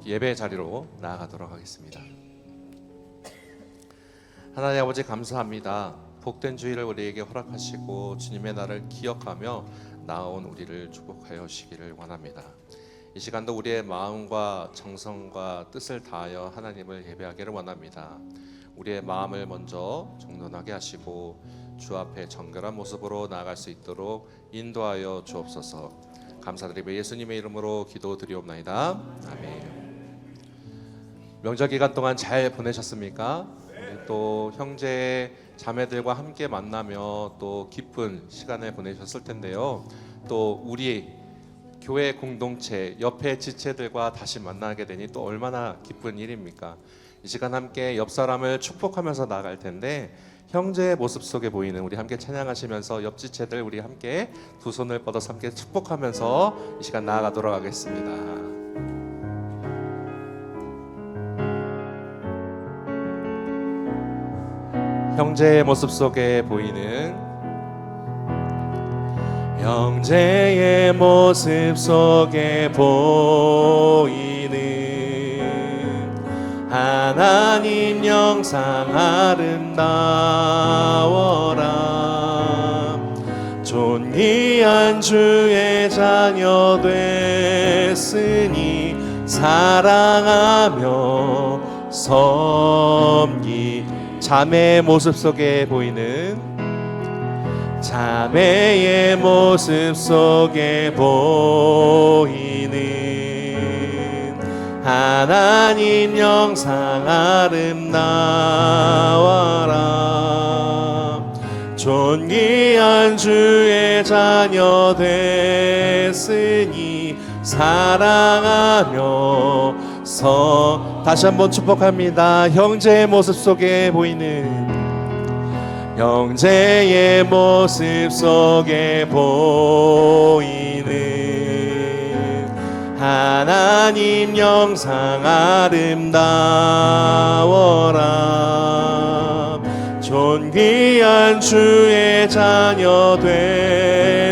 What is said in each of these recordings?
예배 자리로 나아가도록 하겠습니다. 하나님 아버지 감사합니다. 복된 주일을 우리에게 허락하시고 주님의 날을 기억하며 나아온 우리를 축복하여 주시기를 원합니다. 이 시간도 우리의 마음과 정성과 뜻을 다하여 하나님을 예배하기를 원합니다. 우리의 마음을 먼저 정돈하게 하시고 주 앞에 정결한 모습으로 나아갈 수 있도록 인도하여 주옵소서. 감사드리며 예수님의 이름으로 기도드리옵나이다. 아멘. 명절 기간 동안 잘 보내셨습니까? 우리 또 형제 자매들과 함께 만나며 또 기쁜 시간을 보내셨을 텐데요. 또 우리 교회 공동체 옆에 지체들과 다시 만나게 되니 또 얼마나 기쁜 일입니까? 이 시간 함께 옆 사람을 축복하면서 나아갈 텐데, 형제의 모습 속에 보이는 우리 함께 찬양하시면서 옆 지체들 우리 함께 두 손을 뻗어서 함께 축복하면서 이 시간 나아가도록 하겠습니다. 형제의 모습 속에 보이는, 형제의 모습 속에 보이는 하나님 영상 아름다워라. 존귀한 주의 자녀 됐으니 사랑하며 섬기. 자매의 모습 속에 보이는, 자매의 모습 속에 보이는 하나님 영상 아름다워라. 존귀한 주의 자녀 됐으니 사랑하며 다시 한번 축복합니다. 형제의 모습 속에 보이는, 형제의 모습 속에 보이는 하나님 영상 아름다워라. 존귀한 주의 자녀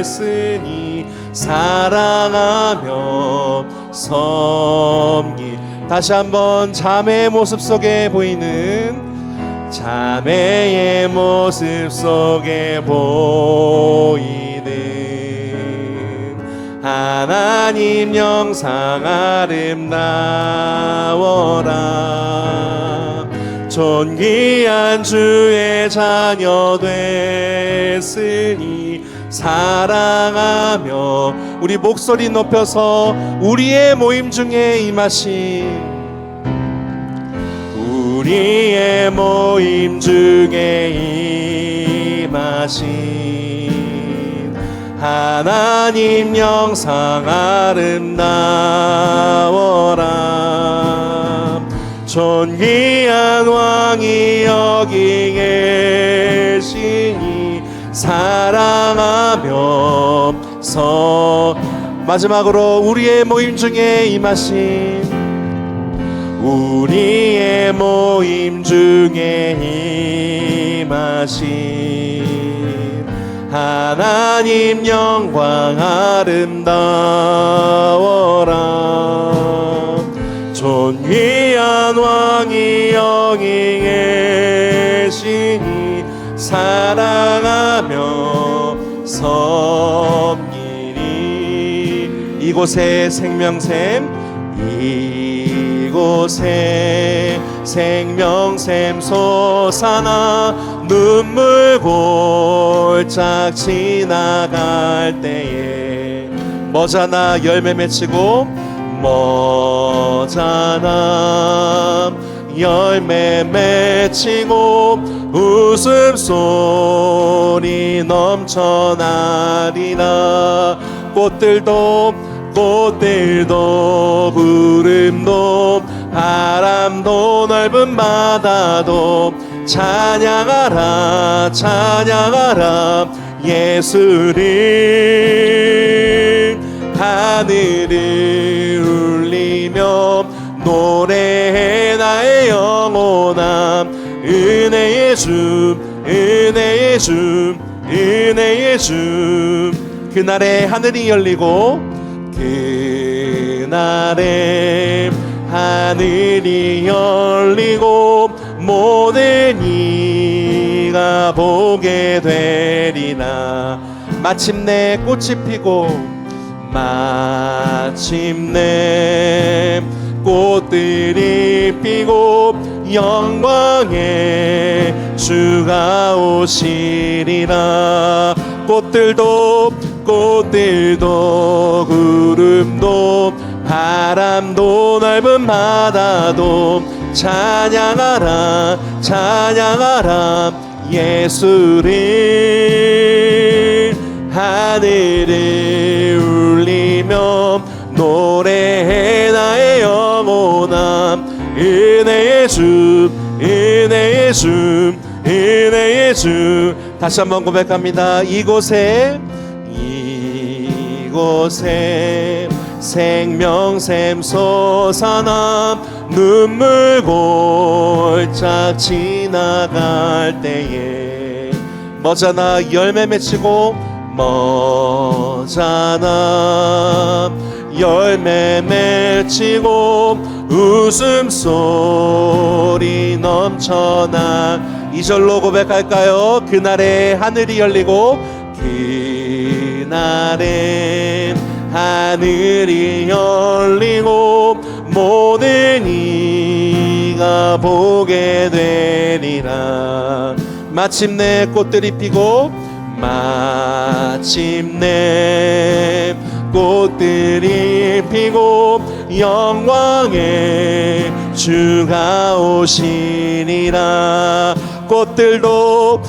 됐으니 사랑하며 섬기. 다시 한번 자매의 모습 속에 보이는, 자매의 모습 속에 보이는 하나님 영상 아름다워라. 존귀한 주의 자녀 됐으니 사랑하며. 우리 목소리 높여서 우리의 모임 중에 임하신, 우리의 모임 중에 임하신 하나님 영상 아름다워라. 존귀한 왕이 여기 계시니 사랑하며 마지막으로 우리의 모임 중에 임하신, 우리의 모임 중에 임하신 하나님 영광 아름다워라. 존귀한 왕이 여기 계시니 사랑하며 섬기니. 이곳에 생명샘, 이곳에 생명샘 솟아나 눈물 골짝 지나갈 때에 머자나 열매 맺히고, 머자나 열매 맺히고 웃음소리 넘쳐나리라. 꽃들도 구름도 바람도 넓은 바다도 찬양하라 찬양하라 예수를. 하늘을 울리며 노래해 나의 영혼아. 은혜의 주 은혜의 주 은혜의 주. 그날에 하늘이 열리고, 그날에 하늘이 열리고 모든 이가 보게 되리라. 마침내 꽃이 피고 마침내 꽃들이 피고 영광의 주가 오시리라. 꽃들도 구름도 바람도 넓은 바다도 찬양하라 찬양하라 예수를. 하늘을 울리며 노래해 나의 영혼아. 은혜의 주 은혜의 주 은혜의 주. 다시 한번 고백합니다. 이곳에 생명샘 솟아나 눈물 골짝 지나갈 때에 머잖아 열매 맺히고 머잖아 열매 맺히고 웃음소리 넘쳐나. 2절로 고백할까요? 그날에 하늘이 열리고 그날에 하늘이 열리고 모든 이가 보게 되리라. 마침내 꽃들이 피고 마침내 꽃들이 피고 영광의 주가 오시리라. 꽃들도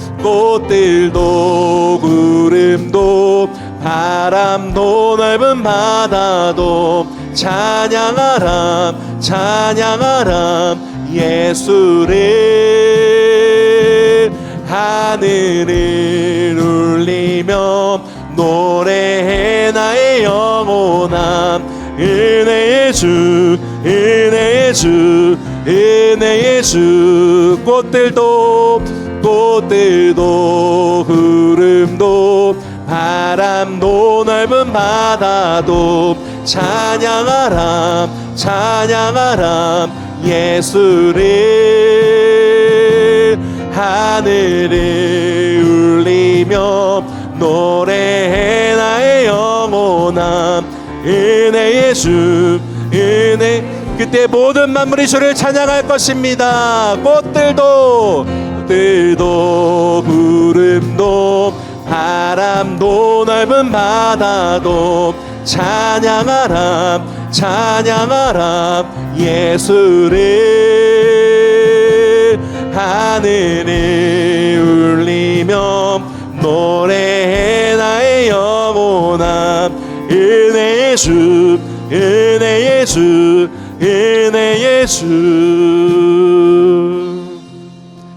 구름도 바람도 넓은 바다도 찬양하라 찬양하라 예수를. 하늘을 울리며 노래해 나의 영혼아. 은혜의 주 은혜의 주 은혜의 주. 꽃들도 구름도 바람도 넓은 바다도 찬양하라 찬양하라 예수를. 하늘을 울리며 노래해 나의 영혼아. 은혜의 주 은혜. 그때 모든 만물이 주를 찬양할 것입니다. 꽃들도 구름도 바람도 넓은 바다도 찬양하라 찬양하라 예수를. 하늘을 울리며 노래해 나의 영혼아. 은혜의 주 은혜의 주 은혜의 주.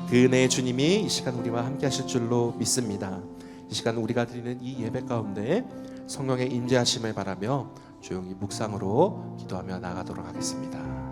그 은혜의 주님이 이 시간 우리와 함께 하실 줄로 믿습니다. 이 시간 우리가 드리는 이 예배 가운데 성령의 임재하심을 바라며 조용히 묵상으로 기도하며 나가도록 하겠습니다.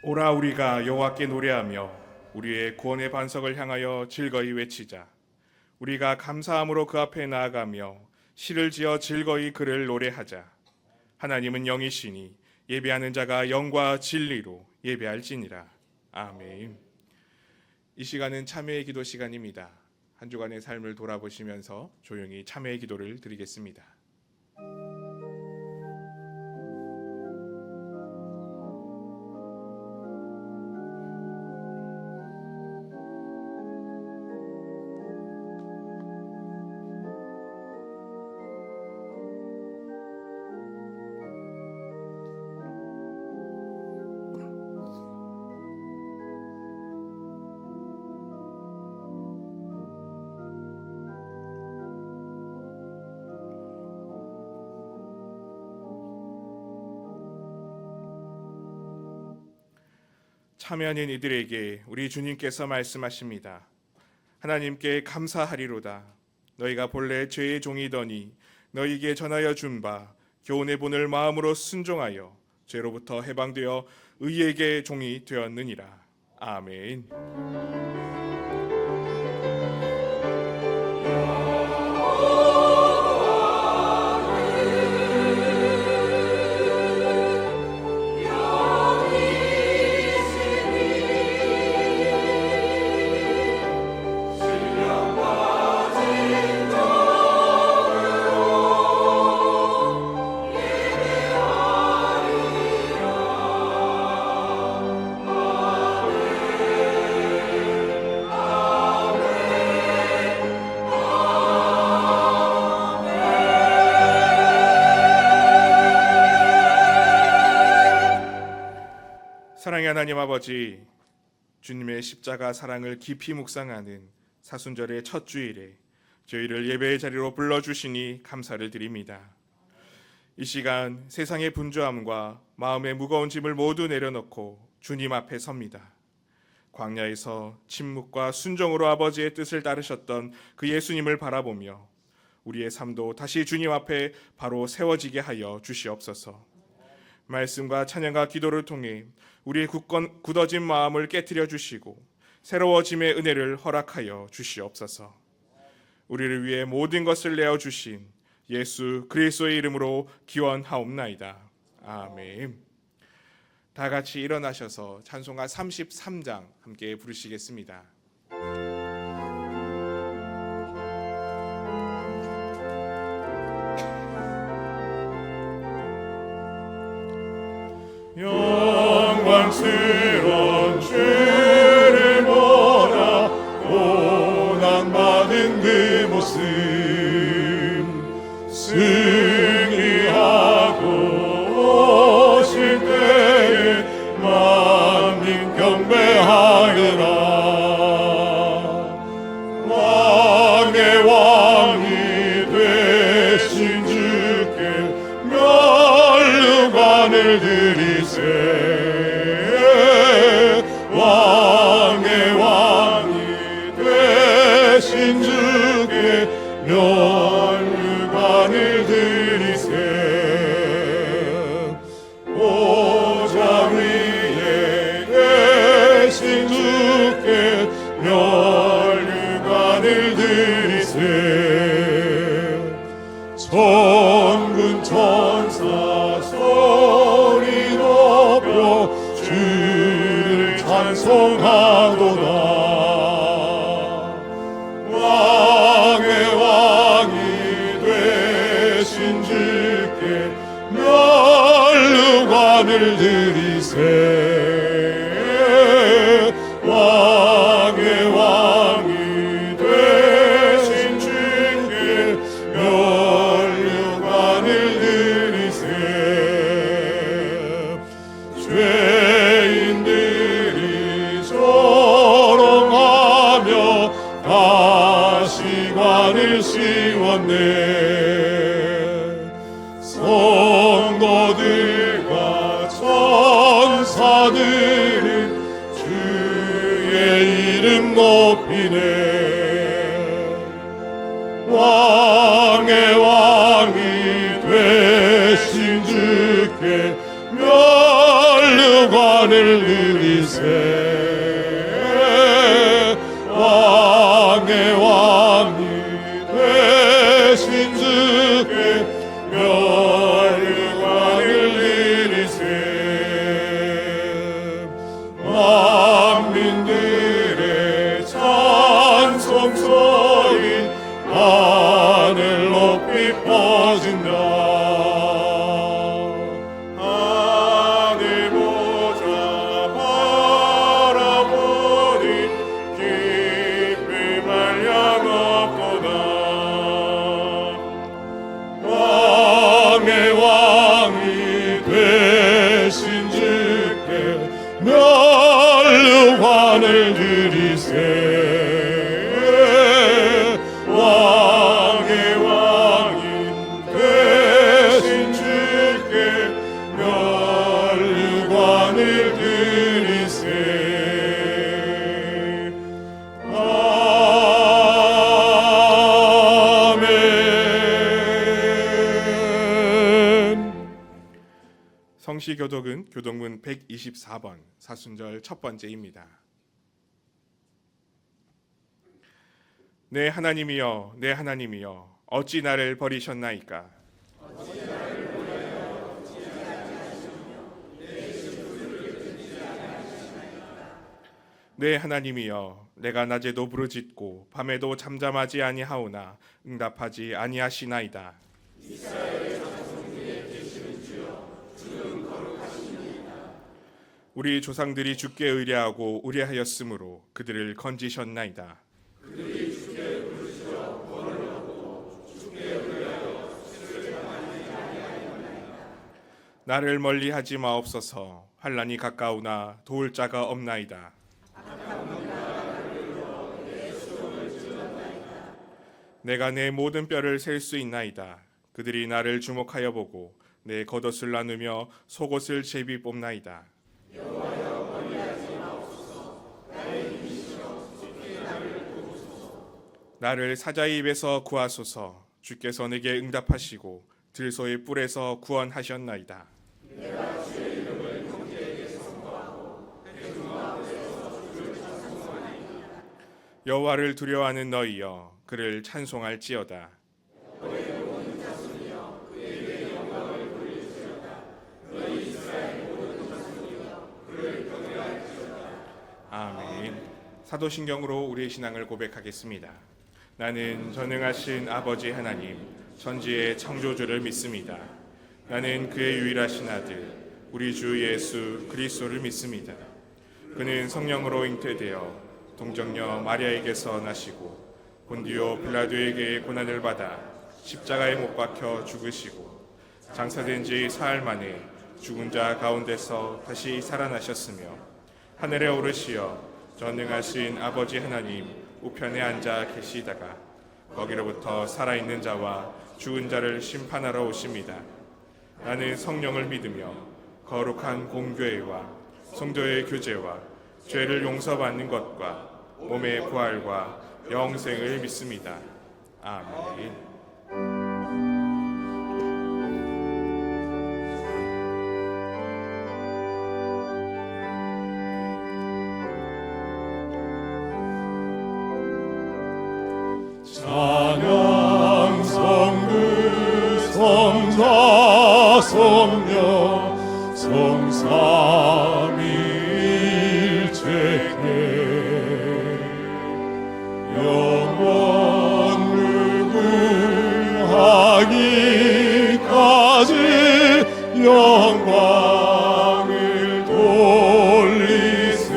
오라 우리가 여호와께 노래하며 우리의 구원의 반석을 향하여 즐거이 외치자. 우리가 감사함으로 그 앞에 나아가며 시를 지어 즐거이 그를 노래하자. 하나님은 영이시니 예배하는 자가 영과 진리로 예배할지니라. 아멘. 이 시간은 참회의 기도 시간입니다. 한 주간의 삶을 돌아보시면서 조용히 참회의 기도를 드리겠습니다. 참여하는 이들에게 우리 주님께서 말씀하십니다. 하나님께 감사하리로다. 너희가 본래 죄의 종이더니 너희에게 전하여 준 바 교훈의 본을 마음으로 순종하여 죄로부터 해방되어 의에게 종이 되었느니라. 아멘. 사랑의 하나님 아버지, 주님의 십자가 사랑을 깊이 묵상하는 사순절의 첫 주일에 저희를 예배의 자리로 불러주시니 감사를 드립니다. 이 시간 세상의 분주함과 마음의 무거운 짐을 모두 내려놓고 주님 앞에 섭니다. 광야에서 침묵과 순종으로 아버지의 뜻을 따르셨던 그 예수님을 바라보며 우리의 삶도 다시 주님 앞에 바로 세워지게 하여 주시옵소서. 말씀과 찬양과 기도를 통해 우리의 굳어진 마음을 깨트려 주시고 새로워짐의 은혜를 허락하여 주시옵소서. 우리를 위해 모든 것을 내어 주신 예수 그리스도의 이름으로 기원하옵나이다. 아멘. 다 같이 일어나셔서 찬송가 33장 함께 부르시겠습니다. 영광스러운 죄를 보라 고난받은 그 모습 승리하고 오실 때에 만민 경배하여라. 왕의 왕이 되신 주께 면류관을 드리세. 왕의 왕이 되신 주께 면류관을 드리세. 보좌 위에 계신 주께 면류관을 드리세. 천군 천사 소리 높여 주를 찬송하도다. 왕의 왕이 되신 주께 면류관을 드리세. 왕의 왕이 되신 주께 면류관을 드리세. 죄인들이 조롱하며 가시관을 씌웠네. 성도들과 천사들은 주의 이름 높이네. 왕의 왕이 되신 주께 면류관을 드리세. 왕의 왕이 되신 주께 면류관을 드리세. 만민들의 찬송 소리 하늘 높이 퍼진다. 하늘 보자 바라보니 기쁨 한량 없도다. 왕의 왕이 되신 주께 면류관을 드리세. 왕의 왕이 성시 교독은 교독문 124번 사순절 첫 번째입니다. 내 하나님이여, 내 하나님이여, 어찌 나를 버리셨나이까? 내 하나님이여, 내가 낮에도 부르짖고 밤에도 잠잠하지 아니하오나 응답하지 아니하시나이다. 우리 조상들이 주께 의뢰하고 의뢰하였으므로 그들을 건지셨나이다. 나를 멀리하지 마옵소서. 환난이 가까우나 도울 자가 없나이다. 내가 내 모든 뼈를 셀 수 있나이다. 그들이 나를 주목하여 보고 내 겉옷을 나누며 속옷을 제비 뽑나이다. 나를 사자의 입에서 구하소서. 주께서 내게 응답하시고 들소의 뿔에서 구원하셨나이다. 여호와를 두려워하는 너희여, 그를 찬송할지어다. 아멘. 사도신경으로 우리의 신앙을 고백하겠습니다. 나는 전능하신 아버지 하나님, 천지의 창조주를 믿습니다. 나는 그의 유일하신 아들, 우리 주 예수 그리스도를 믿습니다. 그는 성령으로 잉태되어 동정녀 마리아에게서 나시고 본디오 빌라도에게 고난을 받아 십자가에 못 박혀 죽으시고 장사된 지 사흘 만에 죽은 자 가운데서 다시 살아나셨으며 하늘에 오르시어 전능하신 아버지 하나님 우편에 앉아 계시다가 거기로부터 살아있는 자와 죽은 자를 심판하러 오십니다. 나는 성령을 믿으며 거룩한 공교회와 성도의 교제와 죄를 용서받는 것과 몸의 부활과 영생을 믿습니다. 아멘. 찬양 성부 성자 성녀 성삼위일체께 영원 무궁하기까지 영광을 돌리세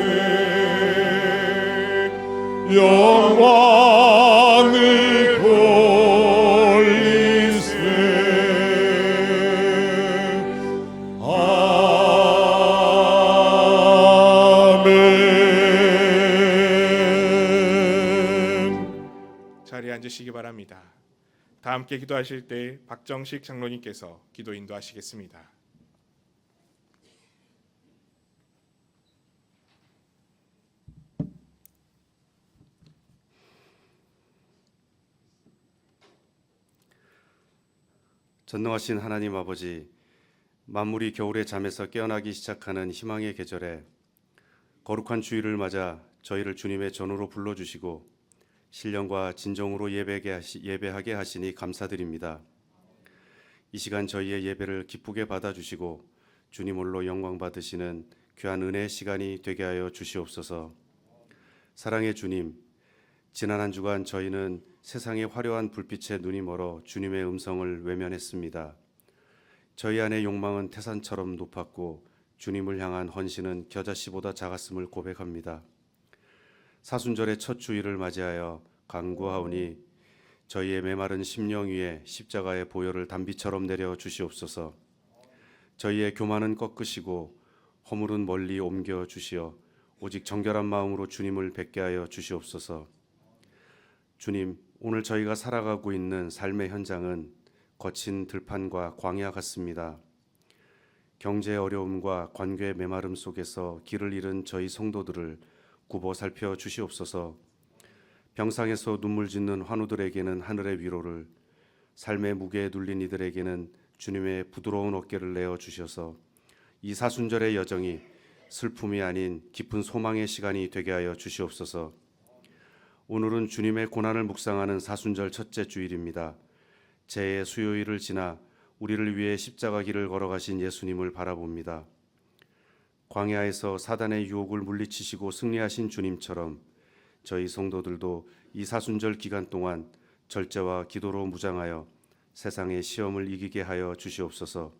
영광을 돌리세 아멘. 자리에 앉으시기 바랍니다. 다 함께 기도하실 때 박정식 장로님께서 기도 인도하시겠습니다. 전능하신 하나님 아버지, 만물이 겨울의 잠에서 깨어나기 시작하는 희망의 계절에 거룩한 주일을 맞아 저희를 주님의 전으로 불러주시고 신령과 진정으로 예배하게 하시니 감사드립니다. 이 시간 저희의 예배를 기쁘게 받아주시고 주님 홀로 영광 받으시는 귀한 은혜의 시간이 되게 하여 주시옵소서. 사랑의 주님, 지난 한 주간 저희는 세상의 화려한 불빛에 눈이 멀어 주님의 음성을 외면했습니다. 저희 안의 욕망은 태산처럼 높았고 주님을 향한 헌신은 겨자씨보다 작았음을 고백합니다. 사순절의 첫 주일을 맞이하여 간구하오니 저희의 메마른 심령 위에 십자가의 보혈을 단비처럼 내려 주시옵소서. 저희의 교만은 꺾으시고 허물은 멀리 옮겨 주시어 오직 정결한 마음으로 주님을 뵙게 하여 주시옵소서. 주님, 오늘 저희가 살아가고 있는 삶의 현장은 거친 들판과 광야 같습니다. 경제 어려움과 관계의 메마름 속에서 길을 잃은 저희 성도들을 굽어 살펴 주시옵소서. 병상에서 눈물 짓는 환우들에게는 하늘의 위로를, 삶의 무게에 눌린 이들에게는 주님의 부드러운 어깨를 내어 주셔서 이 사순절의 여정이 슬픔이 아닌 깊은 소망의 시간이 되게 하여 주시옵소서. 오늘은 주님의 고난을 묵상하는 사순절 첫째 주일입니다. 재해 수요일을 지나 우리를 위해 십자가 길을 걸어가신 예수님을 바라봅니다. 광야에서 사단의 유혹을 물리치시고 승리하신 주님처럼 저희 성도들도 이 사순절 기간 동안 절제와 기도로 무장하여 세상의 시험을 이기게 하여 주시옵소서.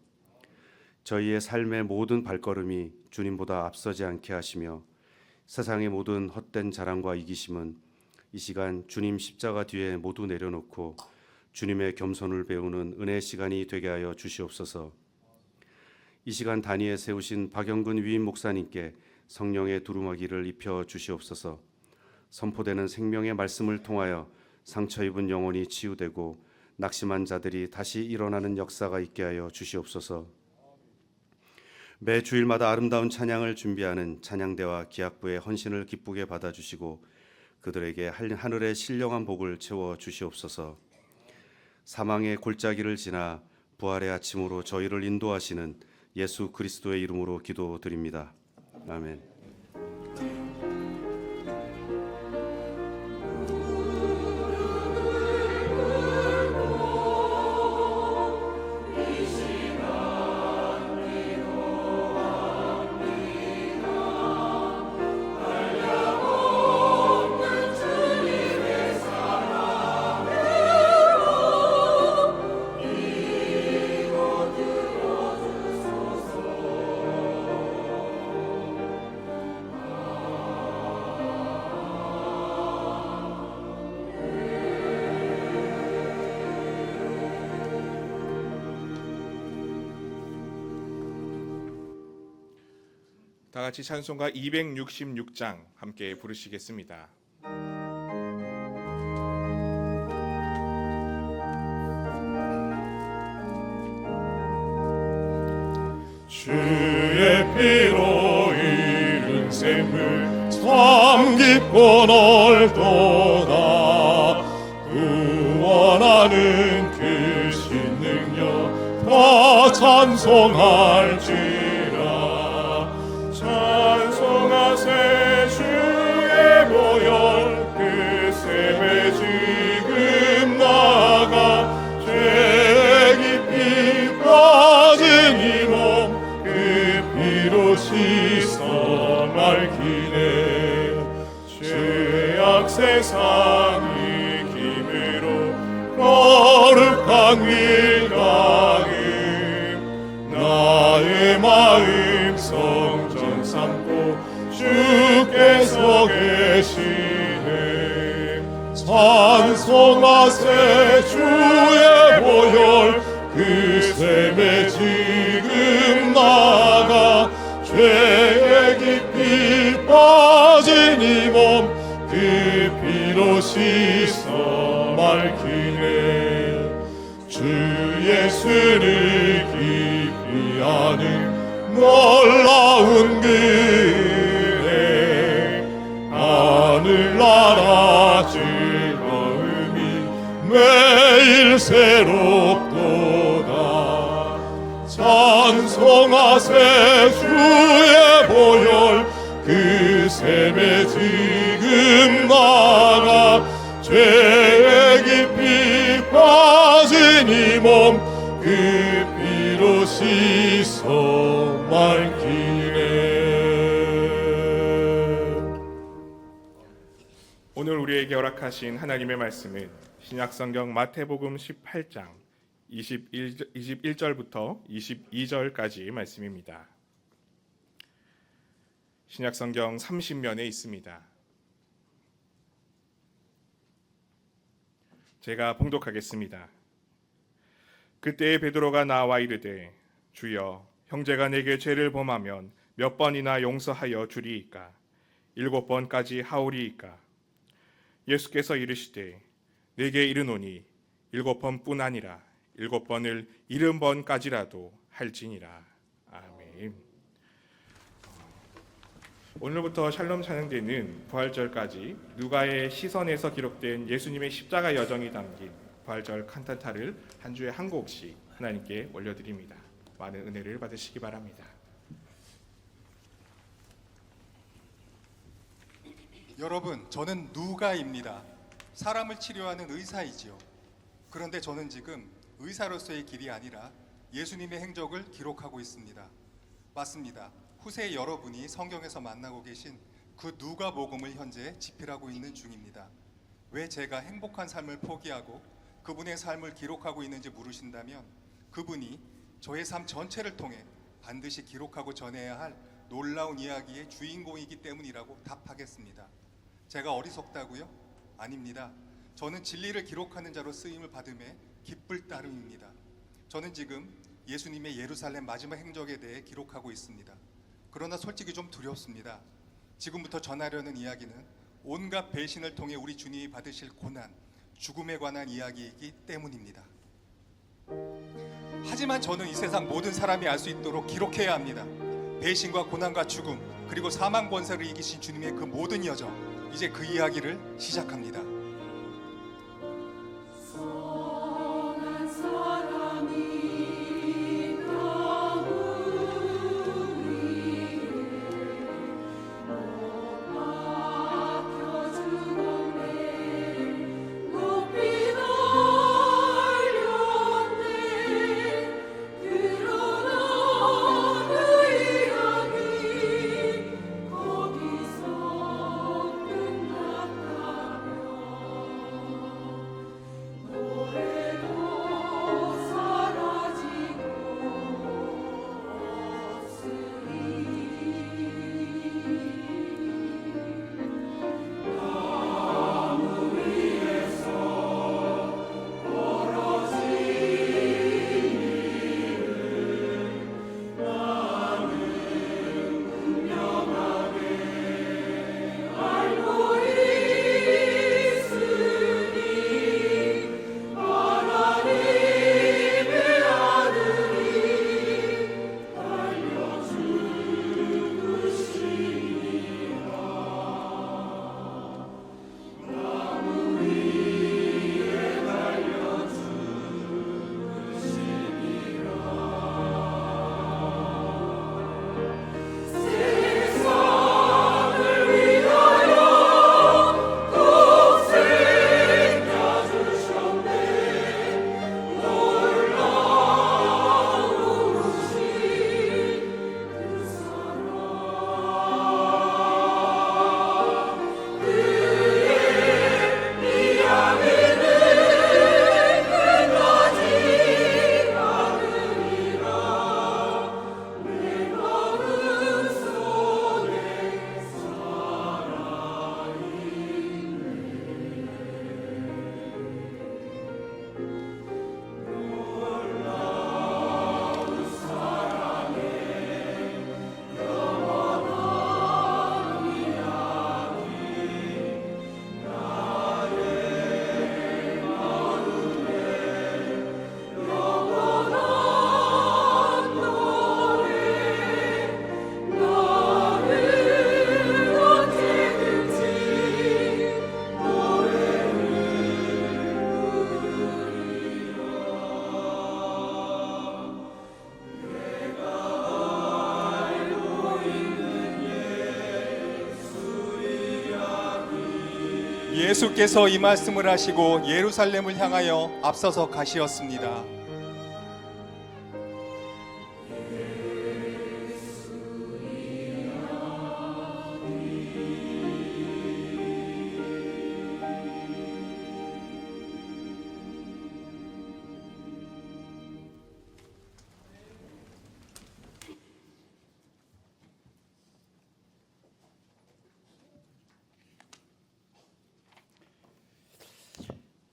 저희의 삶의 모든 발걸음이 주님보다 앞서지 않게 하시며 세상의 모든 헛된 자랑과 이기심은 이 시간 주님 십자가 뒤에 모두 내려놓고 주님의 겸손을 배우는 은혜의 시간이 되게 하여 주시옵소서. 이 시간 단위에 세우신 박영근 위임 목사님께 성령의 두루마기를 입혀 주시옵소서. 선포되는 생명의 말씀을 통하여 상처 입은 영혼이 치유되고 낙심한 자들이 다시 일어나는 역사가 있게 하여 주시옵소서. 매 주일마다 아름다운 찬양을 준비하는 찬양대와 기악부의 헌신을 기쁘게 받아주시고 그들에게 하늘의 신령한 복을 채워 주시옵소서. 사망의 골짜기를 지나 부활의 아침으로 저희를 인도하시는 예수 그리스도의 이름으로 기도드립니다. 아멘. 다 같이 찬송가 266장 함께 부르시겠습니다. 주의 피로 이룬 샘물 참 깊고 넓도다. 구원하는 그 신능력 다 찬송할지라. 찬송하세 주의 보혈 그 샘에 지금 나가 죄 깊이 빠진 이 몸 그 피로 씻어 맑히네. 죄악 세상 이김으로 거룩한 길 가임 나의 마음 성전 삼고 주께서 계시네. 찬송하세 주의 보혈 그 샘에 지금 나가 죄에 깊이 빠진 이 몸 그 피로 씻어 맑히네. 주 예수를 깊이 아는 놀라운 그네. 하늘나라 즐거움이 매일 새롭도다. 찬송하세 주의 보혈 그 샘에 지금 나가 죄에 깊이 빠진 이 몸 그 피로 씻어 맑히네. 오늘 우리에게 허락하신 하나님의 말씀은 신약성경 마태복음 18장 21절부터 22절까지 말씀입니다. 신약성경 30면에 있습니다. 제가 봉독하겠습니다. 그때 베드로가 나와 이르되 주여 형제가 내게 죄를 범하면 몇 번이나 용서하여 주리이까? 7번까지 하오리이까? 예수께서 이르시되 내게 이르노니 7번뿐 아니라 7번을 70번까지라도 할지니라. 아멘. 오늘부터 샬롬 찬양대는 부활절까지 누가의 시선에서 기록된 예수님의 십자가 여정이 담긴 부활절 칸타타를 한 주에 한 곡씩 하나님께 올려드립니다. 많은 은혜를 받으시기 바랍니다. 여러분, 저는 누가입니다. 사람을 치료하는 의사이지요. 그런데 저는 지금 의사로서의 길이 아니라 예수님의 행적을 기록하고 있습니다. 맞습니다. 후세 여러분이 성경에서 만나고 계신 그 누가복음을 현재 집필하고 있는 중입니다. 왜 제가 행복한 삶을 포기하고 그분의 삶을 기록하고 있는지 물으신다면, 그분이 저의 삶 전체를 통해 반드시 기록하고 전해야 할 놀라운 이야기의 주인공이기 때문이라고 답하겠습니다. 제가 어리석다고요? 아닙니다. 저는 진리를 기록하는 자로 쓰임을 받음에 기쁠 따름입니다. 저는 지금 예수님의 예루살렘 마지막 행적에 대해 기록하고 있습니다. 그러나 솔직히 좀 두렵습니다. 지금부터 전하려는 이야기는 온갖 배신을 통해 우리 주님이 받으실 고난, 죽음에 관한 이야기이기 때문입니다. 하지만 저는 이 세상 모든 사람이 알 수 있도록 기록해야 합니다. 배신과 고난과 죽음, 그리고 사망 권세를 이기신 주님의 그 모든 여정, 이제 그 이야기를 시작합니다. 예수께서 이 말씀을 하시고 예루살렘을 향하여 앞서서 가시었습니다.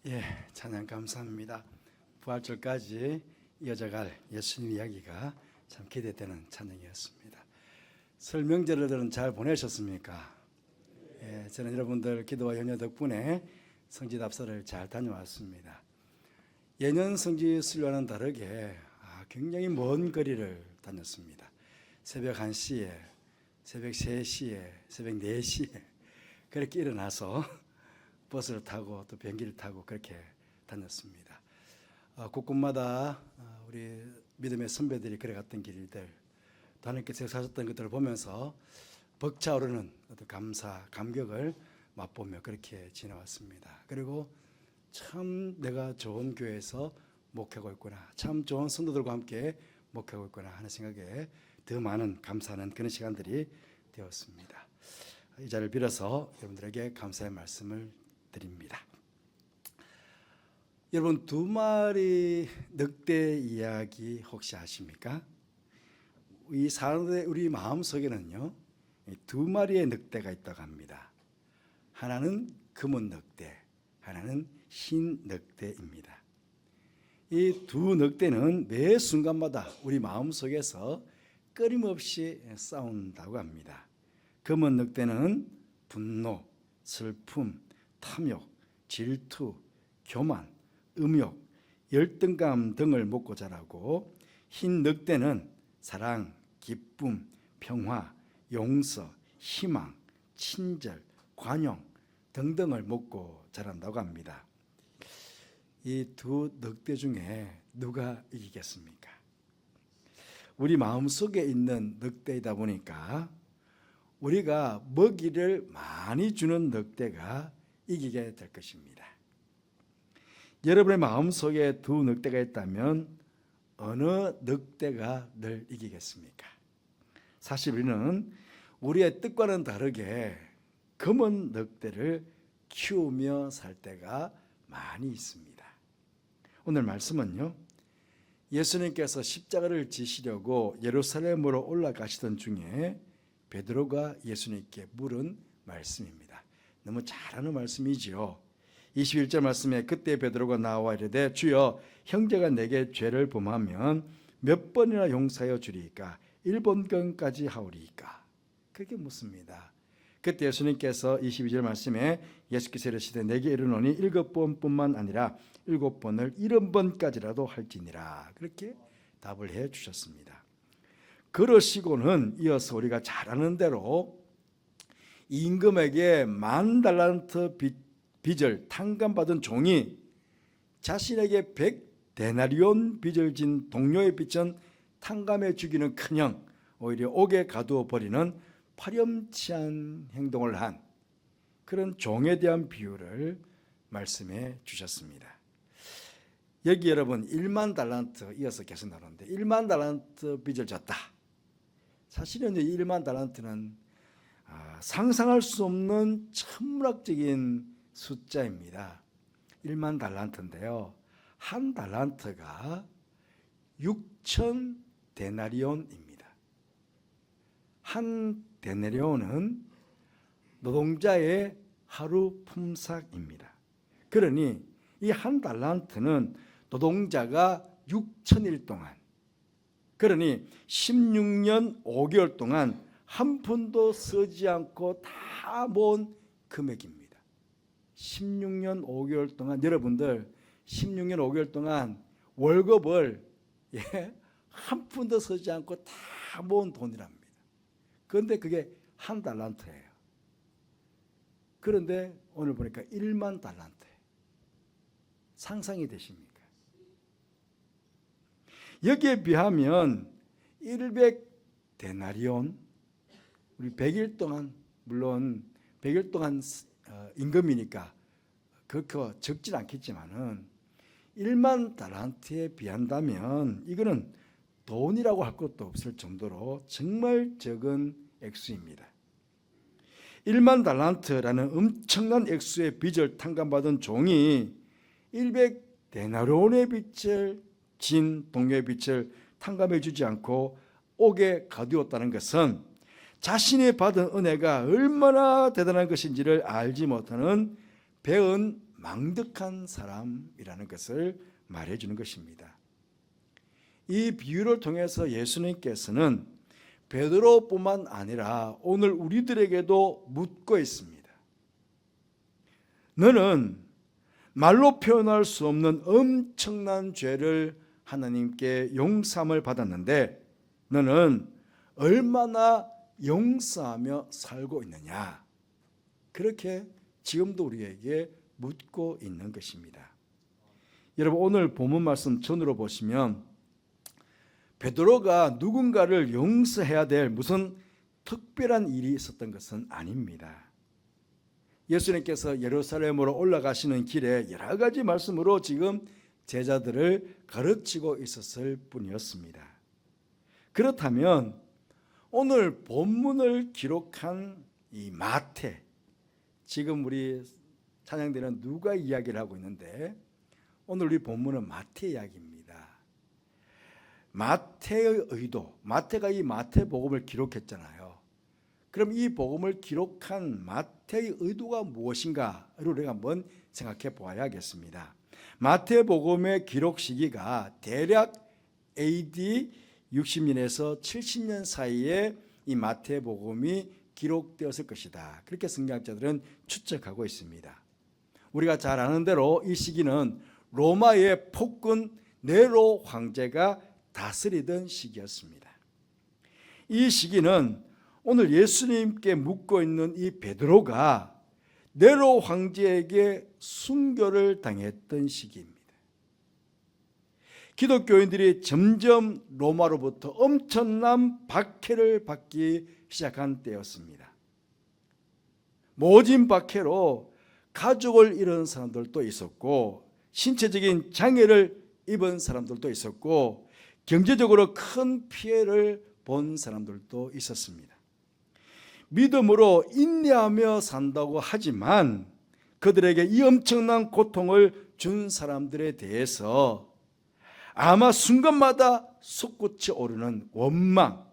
예, 찬양 감사합니다. 부활절까지 이어져갈 예수님 이야기가 참 기대되는 찬양이었습니다. 설 명절들은 잘 보내셨습니까? 예, 저는 여러분들 기도와 연휴 덕분에 성지 답사를 잘 다녀왔습니다. 예년 성지 순례와는 다르게 굉장히 먼 거리를 다녔습니다. 새벽 1시에, 새벽 3시에, 새벽 4시에 그렇게 일어나서 버스를 타고 또 비행기를 타고 그렇게 다녔습니다. 곳곳마다 우리 믿음의 선배들이 걸어갔던 길들, 또 하나님께서 하셨던 것들을 보면서 벅차오르는 어떤 감사, 감격을 맛보며 그렇게 지내왔습니다. 그리고 참 내가 좋은 교회에서 목회하고 있구나, 참 좋은 성도들과 함께 목회하고 있구나 하는 생각에 더 많은 감사하는 그런 시간들이 되었습니다. 이 자리를 빌어서 여러분들에게 감사의 말씀을 드립니다. 여러분, 두 마리 늑대 이야기 혹시 아십니까? 이 사람들의 우리 마음속에는요, 두 마리의 늑대가 있다고 합니다. 하나는 검은 늑대, 하나는 흰 늑대입니다. 이 두 늑대는 매 순간마다 우리 마음속에서 끊임없이 싸운다고 합니다. 검은 늑대는 분노, 슬픔, 탐욕, 질투, 교만, 음욕, 열등감 등을 먹고 자라고, 흰 늑대는 사랑, 기쁨, 평화, 용서, 희망, 친절, 관용 등등을 먹고 자란다고 합니다. 이 두 늑대 중에 누가 이기겠습니까? 우리 마음속에 있는 늑대이다 보니까 우리가 먹이를 많이 주는 늑대가 이기게 될 것입니다. 여러분의 마음속에 두 늑대가 있다면 어느 늑대가 늘 이기겠습니까? 사실 우리는 우리의 뜻과는 다르게 검은 늑대를 키우며 살 때가 많이 있습니다. 오늘 말씀은요, 예수님께서 십자가를 지시려고 예루살렘으로 올라가시던 중에 베드로가 예수님께 물은 말씀입니다. 너무 잘 아는 말씀이지요. 21절 말씀에 그때 베드로가 나와 이르되 주여, 형제가 내게 죄를 범하면 몇 번이나 용서하여 주리이까? 7번까지 하오리이까? 그렇게 묻습니다. 그때 예수님께서 22절 말씀에 예수께서 이르시되 내게 이르노니 7번뿐만 아니라 7번을 70번까지라도 할지니라. 그렇게 답을 해 주셨습니다. 그러시고는 이어서 우리가 잘 아는 대로 임금에게 10,000달란트 빚을 탕감받은 종이 자신에게 100데나리온 빚을 진 동료의 빚은 탕감해 주기는 커녕 오히려 옥에 가두어 버리는 파렴치한 행동을 한 그런 종에 대한 비유를 말씀해 주셨습니다. 여기 여러분 10,000달란트 이어서 계속 나오는데 10,000달란트 빚을 졌다. 사실은 10,000달란트는 상상할 수 없는 천문학적인 숫자입니다. 10,000달란트인데요. 한 달란트가 6,000데나리온입니다. 한 데나리온은 노동자의 하루 품삯입니다. 그러니 이 한 달란트는 노동자가 6,000일 동안, 그러니 16년 5개월 동안 한 푼도 쓰지 않고 다 모은 금액입니다. 16년 5개월 동안, 여러분들 16년 5개월 동안 월급을 한 푼도 쓰지 않고 다 모은 돈이랍니다. 그런데 그게 한 달란트예요. 그런데 오늘 보니까 10,000달란트. 상상이 되십니까? 여기에 비하면 100데나리온, 우리 100일 동안, 물론 100일 동안 임금이니까 그렇게 적진 않겠지만은 10,000달란트에 비한다면 이거는 돈이라고 할 것도 없을 정도로 정말 적은 액수입니다. 10,000달란트라는 엄청난 액수의 빚을 탕감받은 종이 100데나리온의 빚을 진 동료의 빚을 탕감해 주지 않고 옥에 가두었다는 것은 자신이 받은 은혜가 얼마나 대단한 것인지를 알지 못하는 배은 망덕한 사람이라는 것을 말해주는 것입니다. 이 비유를 통해서 예수님께서는 베드로뿐만 아니라 오늘 우리들에게도 묻고 있습니다. 너는 말로 표현할 수 없는 엄청난 죄를 하나님께 용서함을 받았는데 너는 얼마나 용서하며 살고 있느냐? 그렇게 지금도 우리에게 묻고 있는 것입니다. 여러분, 오늘 본문 말씀 전으로 보시면 베드로가 누군가를 용서해야 될 무슨 특별한 일이 있었던 것은 아닙니다. 예수님께서 예루살렘으로 올라가시는 길에 여러 가지 말씀으로 지금 제자들을 가르치고 있었을 뿐이었습니다. 그렇다면 오늘 본문을 기록한 이 마태, 지금 우리 찬양대는 누가 이야기를 하고 있는데 오늘 우리 본문은 마태 이야기입니다. 마태의 의도, 마태가 이 마태복음을 기록했잖아요. 그럼 이 복음을 기록한 마태의 의도가 무엇인가를 우리가 한번 생각해 보아야겠습니다. 마태복음의 기록 시기가 대략 AD 60년에서 70년 사이에 이 마태복음이 기록되었을 것이다. 그렇게 성경학자들은 추측하고 있습니다. 우리가 잘 아는 대로 이 시기는 로마의 폭군 네로 황제가 다스리던 시기였습니다. 이 시기는 오늘 예수님께 묻고 있는 이 베드로가 네로 황제에게 순교를 당했던 시기입니다. 기독교인들이 점점 로마로부터 엄청난 박해를 받기 시작한 때였습니다. 모진 박해로 가족을 잃은 사람들도 있었고 신체적인 장애를 입은 사람들도 있었고 경제적으로 큰 피해를 본 사람들도 있었습니다. 믿음으로 인내하며 산다고 하지만 그들에게 이 엄청난 고통을 준 사람들에 대해서 아마 순간마다 솟구쳐 오르는 원망,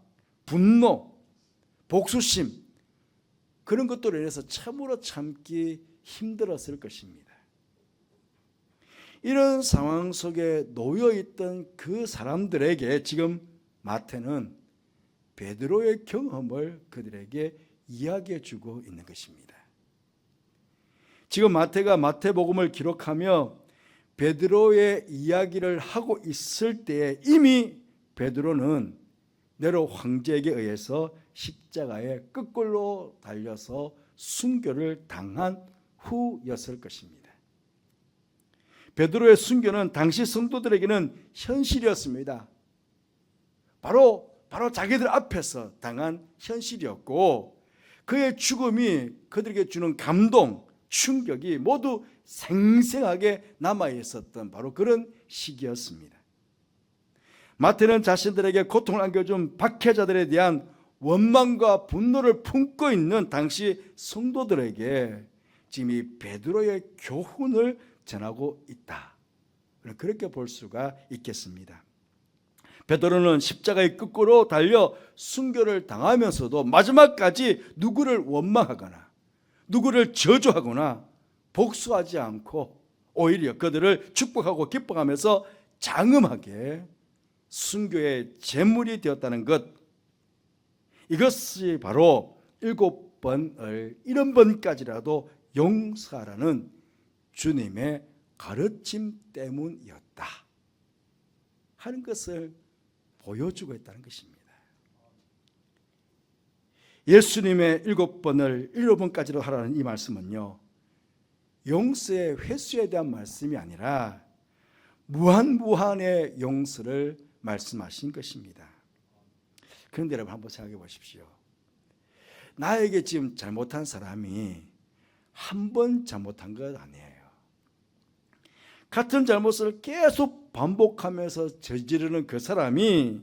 분노, 복수심, 그런 것들로 인해서 참으로 참기 힘들었을 것입니다. 이런 상황 속에 놓여 있던 그 사람들에게 지금 마태는 베드로의 경험을 그들에게 이야기해 주고 있는 것입니다. 지금 마태가 마태복음을 기록하며 베드로의 이야기를 하고 있을 때에 이미 베드로는 네로 황제에게 의해서 십자가에 거꾸로 달려서 순교를 당한 후였을 것입니다. 베드로의 순교는 당시 성도들에게는 현실이었습니다. 바로 자기들 앞에서 당한 현실이었고 그의 죽음이 그들에게 주는 감동, 충격이 모두 생생하게 남아있었던 바로 그런 시기였습니다. 마태는 자신들에게 고통을 안겨준 박해자들에 대한 원망과 분노를 품고 있는 당시 성도들에게 지금 이 베드로의 교훈을 전하고 있다. 그렇게 볼 수가 있겠습니다. 베드로는 십자가의 거꾸로 달려 순교를 당하면서도 마지막까지 누구를 원망하거나 누구를 저주하거나 복수하지 않고 오히려 그들을 축복하고 기뻐하면서 장엄하게 순교의 제물이 되었다는 것, 이것이 바로 7번을 70번까지라도 용서하라는 주님의 가르침 때문이었다 하는 것을 보여주고 있다는 것입니다. 예수님의 7번을 7번까지로 하라는 이 말씀은요, 용서의 횟수에 대한 말씀이 아니라 무한의 용서를 말씀하신 것입니다. 그런데 여러분 한번 생각해 보십시오. 나에게 지금 잘못한 사람이 한 번 잘못한 것 아니에요. 같은 잘못을 계속 반복하면서 저지르는 그 사람이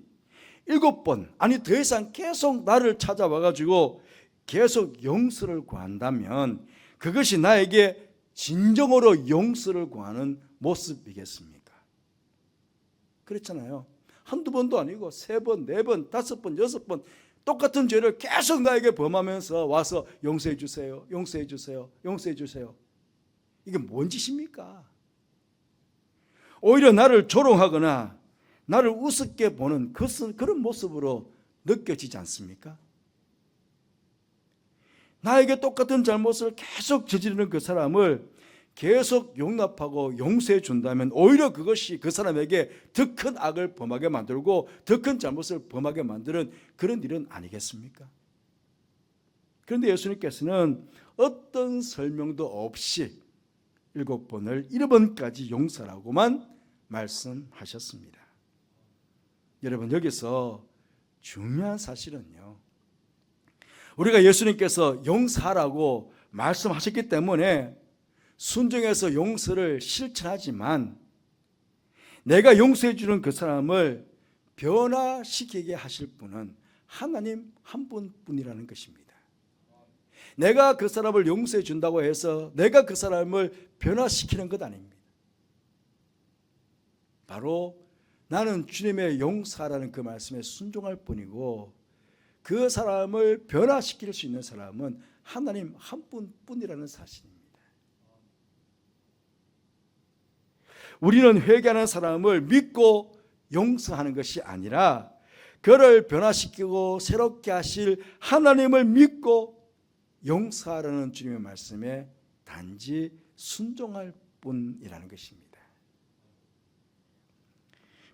7번, 아니 더 이상 계속 나를 찾아와 가지고 계속 용서를 구한다면 그것이 나에게 진정으로 용서를 구하는 모습이겠습니까? 그렇잖아요. 한두 번도 아니고 3번, 4번, 5번, 6번 똑같은 죄를 계속 나에게 범하면서 와서 용서해 주세요, 용서해 주세요, 용서해 주세요. 이게 뭔 짓입니까? 오히려 나를 조롱하거나 나를 우습게 보는 그런 모습으로 느껴지지 않습니까? 나에게 똑같은 잘못을 계속 저지르는 그 사람을 계속 용납하고 용서해 준다면 오히려 그것이 그 사람에게 더 큰 악을 범하게 만들고 더 큰 잘못을 범하게 만드는 그런 일은 아니겠습니까? 그런데 예수님께서는 어떤 설명도 없이 7번을 7번까지 용서라고만 말씀하셨습니다. 여러분, 여기서 중요한 사실은요, 우리가 예수님께서 용서하라고 말씀하셨기 때문에 순종해서 용서를 실천하지만 내가 용서해 주는 그 사람을 변화시키게 하실 분은 하나님 한 분뿐이라는 것입니다. 내가 그 사람을 용서해 준다고 해서 내가 그 사람을 변화시키는 것 아닙니다. 바로 나는 주님의 용서하라는 그 말씀에 순종할 뿐이고 그 사람을 변화시킬 수 있는 사람은 하나님 한 분뿐이라는 사실입니다. 우리는 회개하는 사람을 믿고 용서하는 것이 아니라 그를 변화시키고 새롭게 하실 하나님을 믿고 용서하라는 주님의 말씀에 단지 순종할 뿐이라는 것입니다.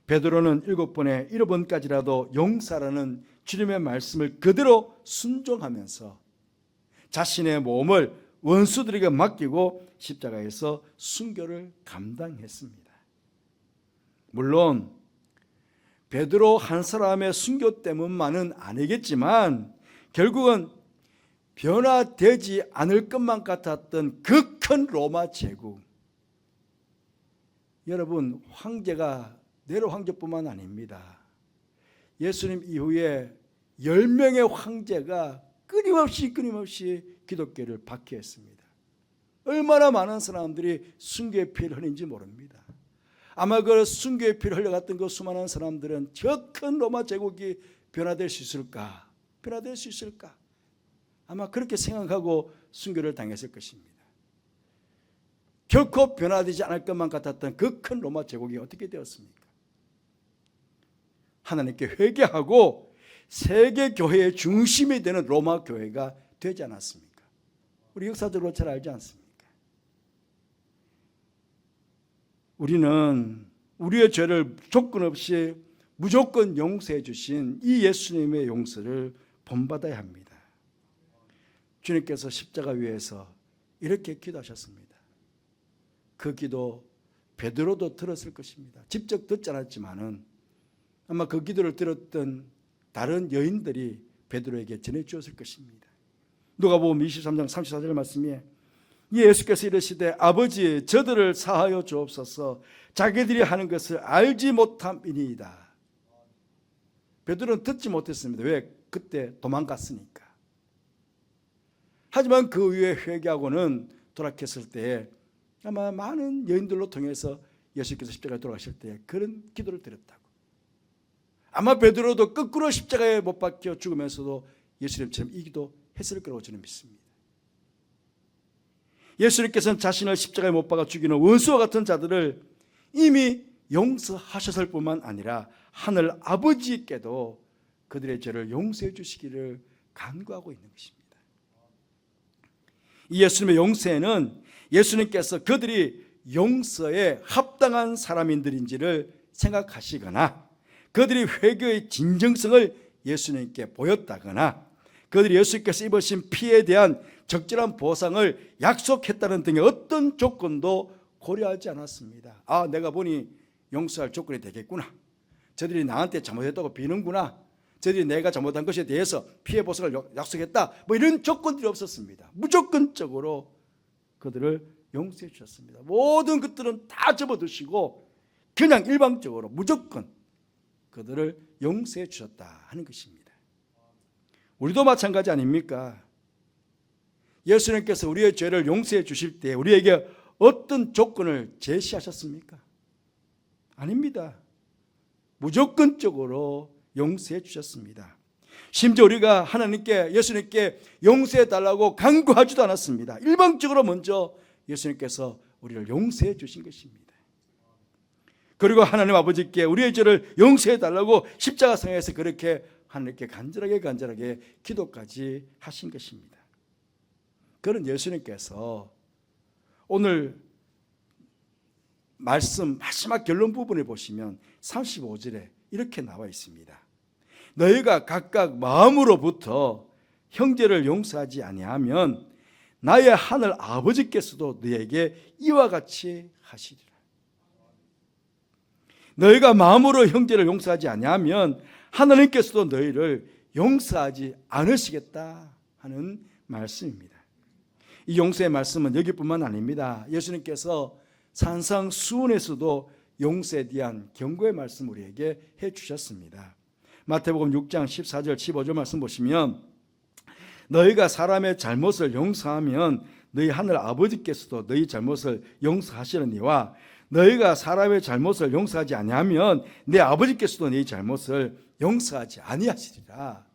베드로는 7번에 1번까지라도 용서하라는 주님의 말씀을 그대로 순종하면서 자신의 몸을 원수들에게 맡기고 십자가에서 순교를 감당했습니다. 물론 베드로 한 사람의 순교 때문만은 아니겠지만 결국은 변화되지 않을 것만 같았던 그 큰 로마 제국, 여러분 황제가 네로 황제뿐만 아닙니다. 예수님 이후에 10명의 황제가 끊임없이 기독교를 박해했습니다. 얼마나 많은 사람들이 순교의 피를 흘린지 모릅니다. 아마 그 순교의 피를 흘려갔던 그 수많은 사람들은 저 큰 로마 제국이 변화될 수 있을까? 변화될 수 있을까? 아마 그렇게 생각하고 순교를 당했을 것입니다. 결코 변화되지 않을 것만 같았던 그 큰 로마 제국이 어떻게 되었습니까? 하나님께 회개하고 세계 교회의 중심이 되는 로마 교회가 되지 않았습니까? 우리 역사적으로 잘 알지 않습니까? 우리는 우리의 죄를 조건 없이 무조건 용서해 주신 이 예수님의 용서를 본받아야 합니다. 주님께서 십자가 위에서 이렇게 기도하셨습니다. 그 기도 베드로도 들었을 것입니다. 직접 듣지 않았지만은 아마 그 기도를 들었던 다른 여인들이 베드로에게 전해주었을 것입니다. 누가복음 23장 34절 말씀에 예수께서 이르시되 아버지 저들을 사하여 주옵소서 자기들이 하는 것을 알지 못함이니이다. 베드로는 듣지 못했습니다. 왜? 그때 도망갔으니까. 하지만 그 후에 회개하고는 돌아섰을 때 아마 많은 여인들로 통해서 예수께서 십자가에 돌아가실 때 그런 기도를 드렸다고. 아마 베드로도 거꾸로 십자가에 못 박혀 죽으면서도 예수님처럼 이 기도 했을 거라고 저는 믿습니다. 예수님께서는 자신을 십자가에 못 박아 죽이는 원수와 같은 자들을 이미 용서하셨을 뿐만 아니라 하늘 아버지께도 그들의 죄를 용서해 주시기를 간구하고 있는 것입니다. 이 예수님의 용서에는 예수님께서 그들이 용서에 합당한 사람인들인지를 생각하시거나 그들이 회개의 진정성을 예수님께 보였다거나 그들이 예수님께서 입으신 피에 대한 적절한 보상을 약속했다는 등의 어떤 조건도 고려하지 않았습니다. 아, 내가 보니 용서할 조건이 되겠구나. 저들이 나한테 잘못했다고 비는구나. 저들이 내가 잘못한 것에 대해서 피해 보상을 약속했다. 뭐 이런 조건들이 없었습니다. 무조건적으로 그들을 용서해 주셨습니다. 모든 것들은 다 접어두시고 그냥 일방적으로 무조건 그들을 용서해 주셨다 하는 것입니다. 우리도 마찬가지 아닙니까? 예수님께서 우리의 죄를 용서해 주실 때 우리에게 어떤 조건을 제시하셨습니까? 아닙니다. 무조건적으로 용서해 주셨습니다. 심지어 우리가 하나님께 예수님께 용서해 달라고 간구하지도 않았습니다. 일방적으로 먼저 예수님께서 우리를 용서해 주신 것입니다. 그리고 하나님 아버지께 우리의 죄를 용서해 달라고 십자가상에서 그렇게 하나님께 간절하게 기도까지 하신 것입니다. 그런 예수님께서 오늘 말씀 마지막 결론 부분에 보시면 35절에 이렇게 나와 있습니다. 너희가 각각 마음으로부터 형제를 용서하지 아니하면 나의 하늘 아버지께서도 너희에게 이와 같이 하시리라. 너희가 마음으로 형제를 용서하지 아니하면 하나님께서도 너희를 용서하지 않으시겠다 하는 말씀입니다. 이 용서의 말씀은 여기뿐만 아닙니다. 예수님께서 산상수훈에서도 용서에 대한 경고의 말씀 우리에게 해주셨습니다. 마태복음 6장 14절 15절 말씀 보시면 너희가 사람의 잘못을 용서하면 너희 하늘 아버지께서도 너희 잘못을 용서하시려니와 너희가 사람의 잘못을 용서하지 아니하면 내 아버지께서도 너희 잘못을 용서하지 아니하시리라.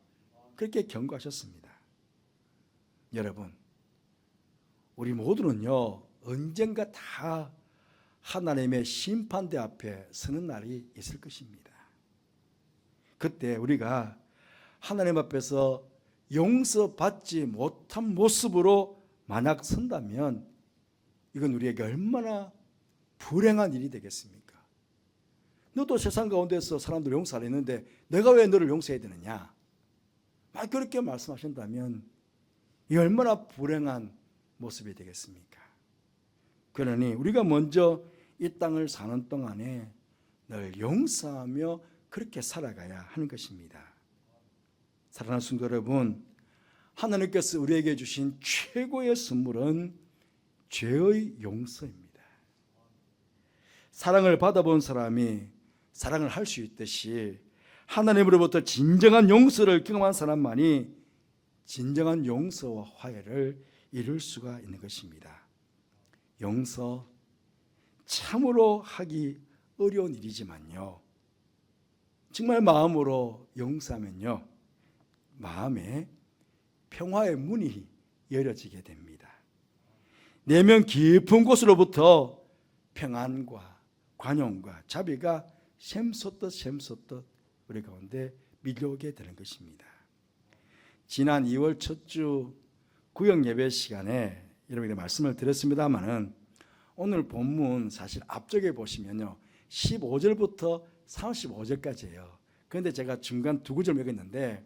그렇게 경고하셨습니다. 여러분, 우리 모두는요 언젠가 다 하나님의 심판대 앞에 서는 날이 있을 것입니다. 그때 우리가 하나님 앞에서 용서받지 못한 모습으로 만약 선다면 이건 우리에게 얼마나 불행한 일이 되겠습니까? 너도 세상 가운데서 사람들 용서를 했는데 내가 왜 너를 용서해야 되느냐? 막 그렇게 말씀하신다면 이 얼마나 불행한 모습이 되겠습니까? 그러니 우리가 먼저 이 땅을 사는 동안에 늘 용서하며 그렇게 살아가야 하는 것입니다. 사랑하는 성도 여러분, 하나님께서 우리에게 주신 최고의 선물은 죄의 용서입니다. 사랑을 받아본 사람이 사랑을 할 수 있듯이 하나님으로부터 진정한 용서를 경험한 사람만이 진정한 용서와 화해를 이룰 수가 있는 것입니다. 용서 참으로 하기 어려운 일이지만요, 정말 마음으로 용서하면요 마음에 평화의 문이 열어지게 됩니다. 내면 깊은 곳으로부터 평안과 관용과 자비가 샘솟듯 우리 가운데 밀려오게 되는 것입니다. 지난 2월 첫 주 구역 예배 시간에 여러분에게 말씀을 드렸습니다마는 오늘 본문 사실 앞쪽에 보시면요 15절부터 35절까지예요. 그런데 제가 중간 두 구절 먹였는데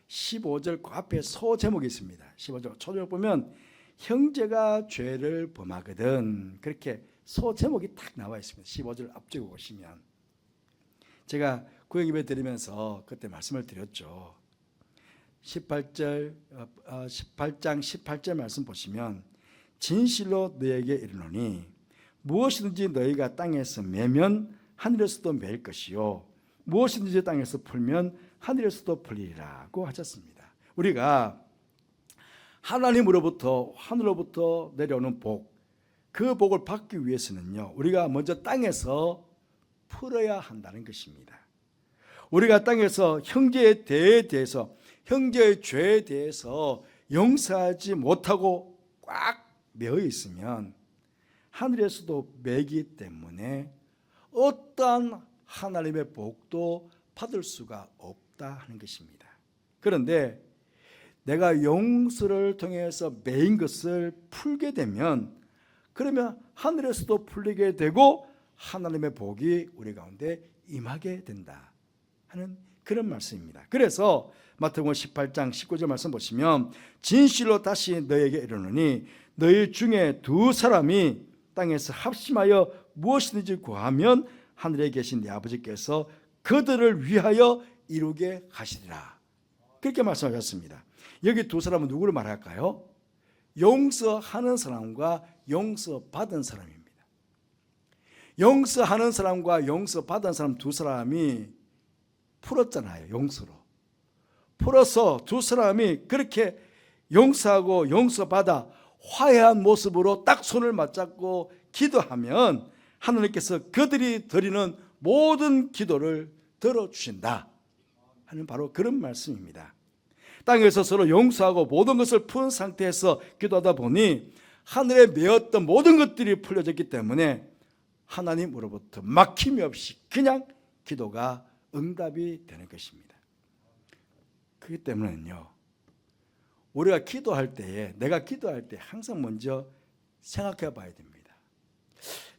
15절 그 앞에 소 제목이 있습니다. 15절 초절 보면 형제가 죄를 범하거든, 그렇게 소 제목이 딱 나와 있습니다. 15절 앞쪽에 보시면 제가 구역 예배 드리면서 그때 말씀을 드렸죠. 18장 18절 말씀 보시면 진실로 너에게 이르노니 무엇이든지 너희가 땅에서 매면 하늘에서도 매일 것이요 무엇이든지 땅에서 풀면 하늘에서도 풀리리라고 하셨습니다. 우리가 하나님으로부터 하늘로부터 내려오는 복, 그 복을 받기 위해서는요 우리가 먼저 땅에서 풀어야 한다는 것입니다. 우리가 땅에서 형제의 대에 대해서, 형제의 죄에 대해서 용서하지 못하고 꽉 매어 있으면 하늘에서도 매기 때문에 어떠한 하나님의 복도 받을 수가 없다 하는 것입니다. 그런데 내가 용서를 통해서 매인 것을 풀게 되면 그러면 하늘에서도 풀리게 되고 하나님의 복이 우리 가운데 임하게 된다 하는 그런 말씀입니다. 그래서 마태복음 18장 19절 말씀 보시면 진실로 다시 너에게 이르노니 너희 중에 두 사람이 땅에서 합심하여 무엇이든지 구하면 하늘에 계신 네 아버지께서 그들을 위하여 이루게 하시리라. 그렇게 말씀하셨습니다. 여기 두 사람은 누구를 말할까요? 용서하는 사람과 용서받은 사람입니다. 용서하는 사람과 용서받은 사람 두 사람이 풀었잖아요. 용서로 풀어서 두 사람이 그렇게 용서하고 용서받아 화해한 모습으로 딱 손을 맞잡고 기도하면 하나님께서 그들이 드리는 모든 기도를 들어주신다 하는 바로 그런 말씀입니다. 땅에서 서로 용서하고 모든 것을 푼 상태에서 기도하다 보니 하늘에 메었던 모든 것들이 풀려졌기 때문에 하나님으로부터 막힘이 없이 그냥 기도가 응답이 되는 것입니다. 그렇기 때문에요 우리가 기도할 때에, 내가 기도할 때 항상 먼저 생각해 봐야 됩니다.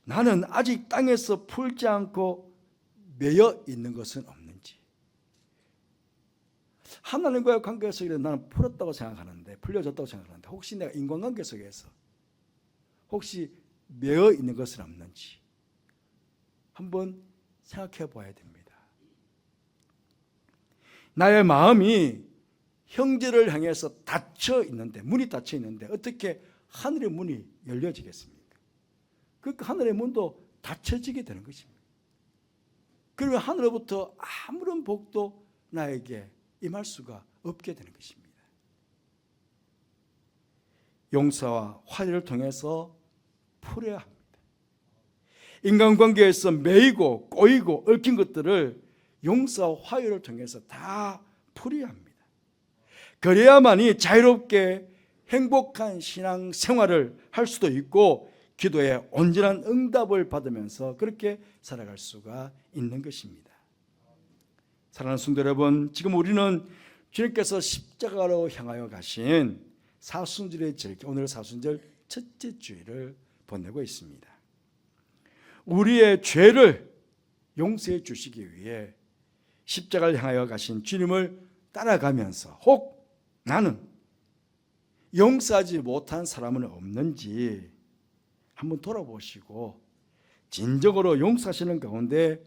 나는 아직 땅에서 풀지 않고 매여 있는 것은 없는지. 하나님과의 관계 속에 나는 풀었다고 생각하는데, 풀려졌다고 생각하는데 혹시 내가 인간관계 속에서 혹시 매여 있는 것은 없는지 한번 생각해 봐야 됩니다. 나의 마음이 형제를 향해서 닫혀 있는데, 문이 닫혀 있는데 어떻게 하늘의 문이 열려지겠습니까? 그러니까 하늘의 문도 닫혀지게 되는 것입니다. 그러면 하늘로부터 아무런 복도 나에게 임할 수가 없게 되는 것입니다. 용서와 화해를 통해서 풀어야 합니다. 인간관계에서 매이고 꼬이고 얽힌 것들을 용서와 화해를 통해서 다 풀어야 합니다. 그래야만이 자유롭게 행복한 신앙 생활을 할 수도 있고 기도에 온전한 응답을 받으면서 그렇게 살아갈 수가 있는 것입니다. 사랑하는 성도 여러분, 지금 우리는 주님께서 십자가로 향하여 가신 사순절의 절기, 오늘 사순절 첫째 주일을 보내고 있습니다. 우리의 죄를 용서해 주시기 위해 십자가를 향하여 가신 주님을 따라가면서 혹 나는 용서하지 못한 사람은 없는지 한번 돌아보시고 진정으로 용서하시는 가운데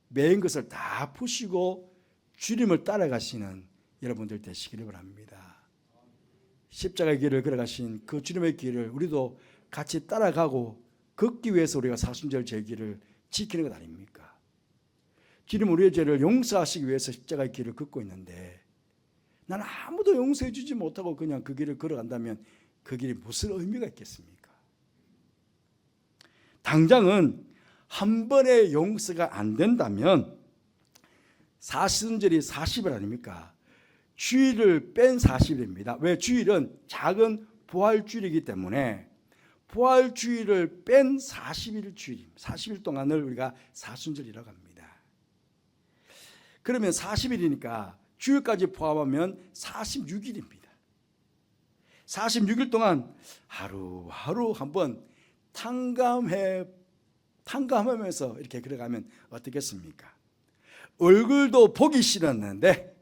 매인 것을 다 푸시고 주님을 따라가시는 여러분들 되시기를 바랍니다. 십자가의 길을 걸어가신 그 주님의 길을 우리도 같이 따라가고 걷기 위해서 우리가 사순절 절기를 지키는 것 아닙니까? 주님 우리의 죄를 용서하시기 위해서 십자가의 길을 걷고 있는데 나는 아무도 용서해 주지 못하고 그냥 그 길을 걸어간다면 그 길이 무슨 의미가 있겠습니까? 당장은 한 번의 용서가 안 된다면 사순절이 40일 아닙니까? 주일을 뺀 40일입니다. 왜? 주일은 작은 부활주일이기 때문에 부활주일을 뺀 40일 주일입니다. 40일 동안을 우리가 사순절이라고 합니다. 그러면 40일이니까 주일까지 포함하면 46일입니다. 46일 동안 하루하루 한번 탕감하면서 이렇게 걸어가면 어떻겠습니까? 얼굴도 보기 싫었는데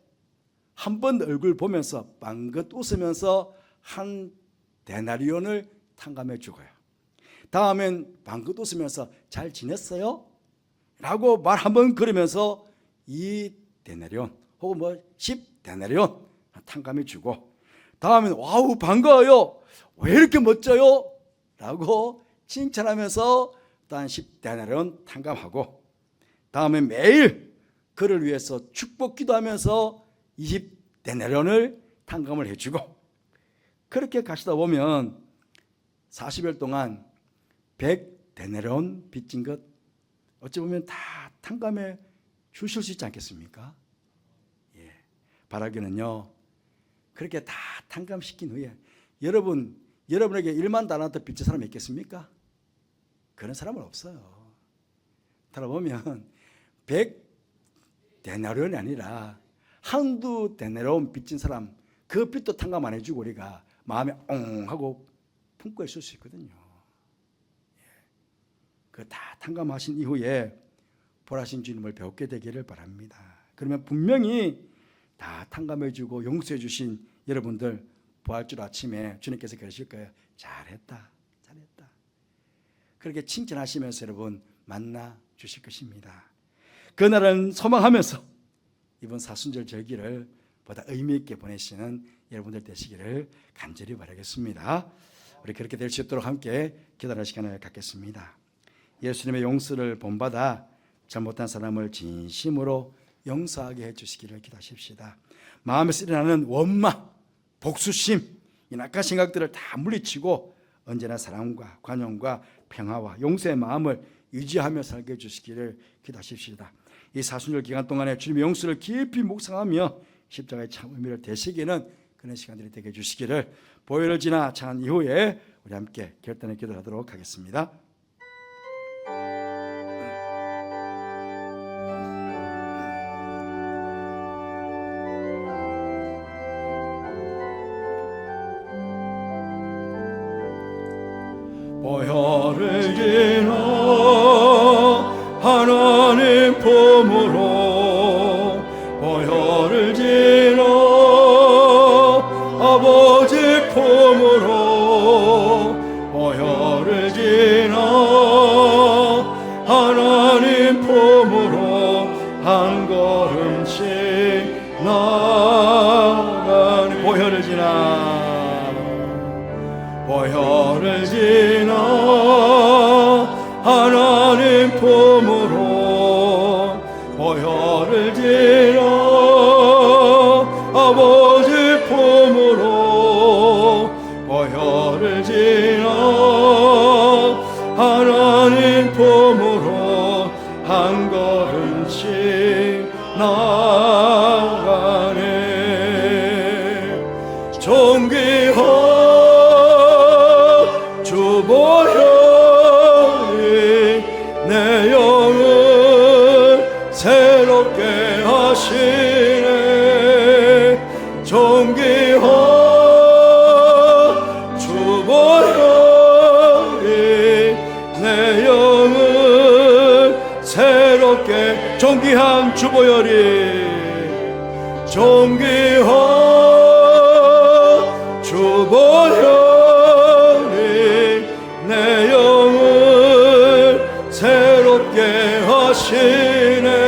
한 번 얼굴 보면서 빵긋 웃으면서 한 데나리온을 탕감해 주고요. 다음엔 빵긋 웃으면서 잘 지냈어요? 라고 말 한번 걸으면서 2데나리온 혹은 10데나리온 탕감해 주고 다음엔 와우 반가워요. 왜 이렇게 멋져요? 라고 칭찬하면서 또한 10데나리온 탕감하고 다음에 매일 그를 위해서 축복 기도하면서 20데나리온을 탕감을 해주고 그렇게 가시다 보면 40일 동안 100데나리온 빚진 것 어찌 보면 다 탕감해 주실 수 있지 않겠습니까? 예, 바라기는요 그렇게 다 탕감시킨 후에 여러분에게 1만 달란트 빚진 사람이 있겠습니까? 그런 사람은 없어요. 들어보면 100데나리온이 아니라 한두 데나리온 빚진 사람 그 빚도 탕감 안 해주고 우리가 마음에 옹 하고 품고 있을 수 있거든요. 그 다 탕감하신 이후에 보라신 주님을 배우게 되기를 바랍니다. 그러면 분명히 다 탕감해주고 용서해주신 여러분들 부활절 아침에 주님께서 그러실 거예요. 잘했다. 그렇게 칭찬하시면서 여러분 만나 주실 것입니다. 그날은 소망하면서 이번 사순절 절기를 보다 의미 있게 보내시는 여러분들 되시기를 간절히 바라겠습니다. 우리 그렇게 될 수 있도록 함께 기도하는 시간을 갖겠습니다. 예수님의 용서를 본받아 잘못한 사람을 진심으로 용서하게 해주시기를 기도하십시다. 마음에서 일어나는 원망, 복수심, 이 낙한 생각들을 다 물리치고 언제나 사랑과 관용과 평화와 용서의 마음을 유지하며 살게 해주시기를 기도하십시다. 이 사순절 기간 동안에 주님의 용서를 깊이 묵상하며 십자가의 참 의미를 되새기는 그런 시간들이 되게 해주시기를 보혈을 지나 찬 이후에 우리 함께 결단의 기도를 하도록 하겠습니다. 보혈을 지나 하나님 품으로 보혈을 지나 아버지 품으로 보혈을 지나 하나님 품으로 한 걸음씩 나가는 보혈을 지나 보혈 품으로 보혈을 지어 아버지 품으로 보혈을 지어 하나님 품으로 한 걸음씩 나가네. 존귀한 주 보혈이 내 영을 새롭게 하시네. 존귀한 주 보혈이 내 영을 새롭게 존귀한 주 보혈이 존귀한 주 보혈이 내 영을 새롭게 하시네.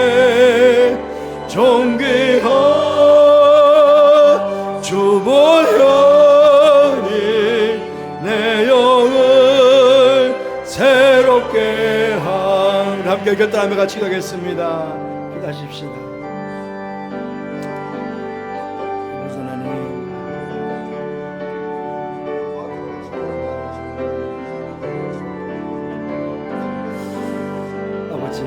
존귀한 주 보혈이 내 영을 새롭게 하네. 함께 결단하며 같이 가겠습니다. 기도하십시다. 아버지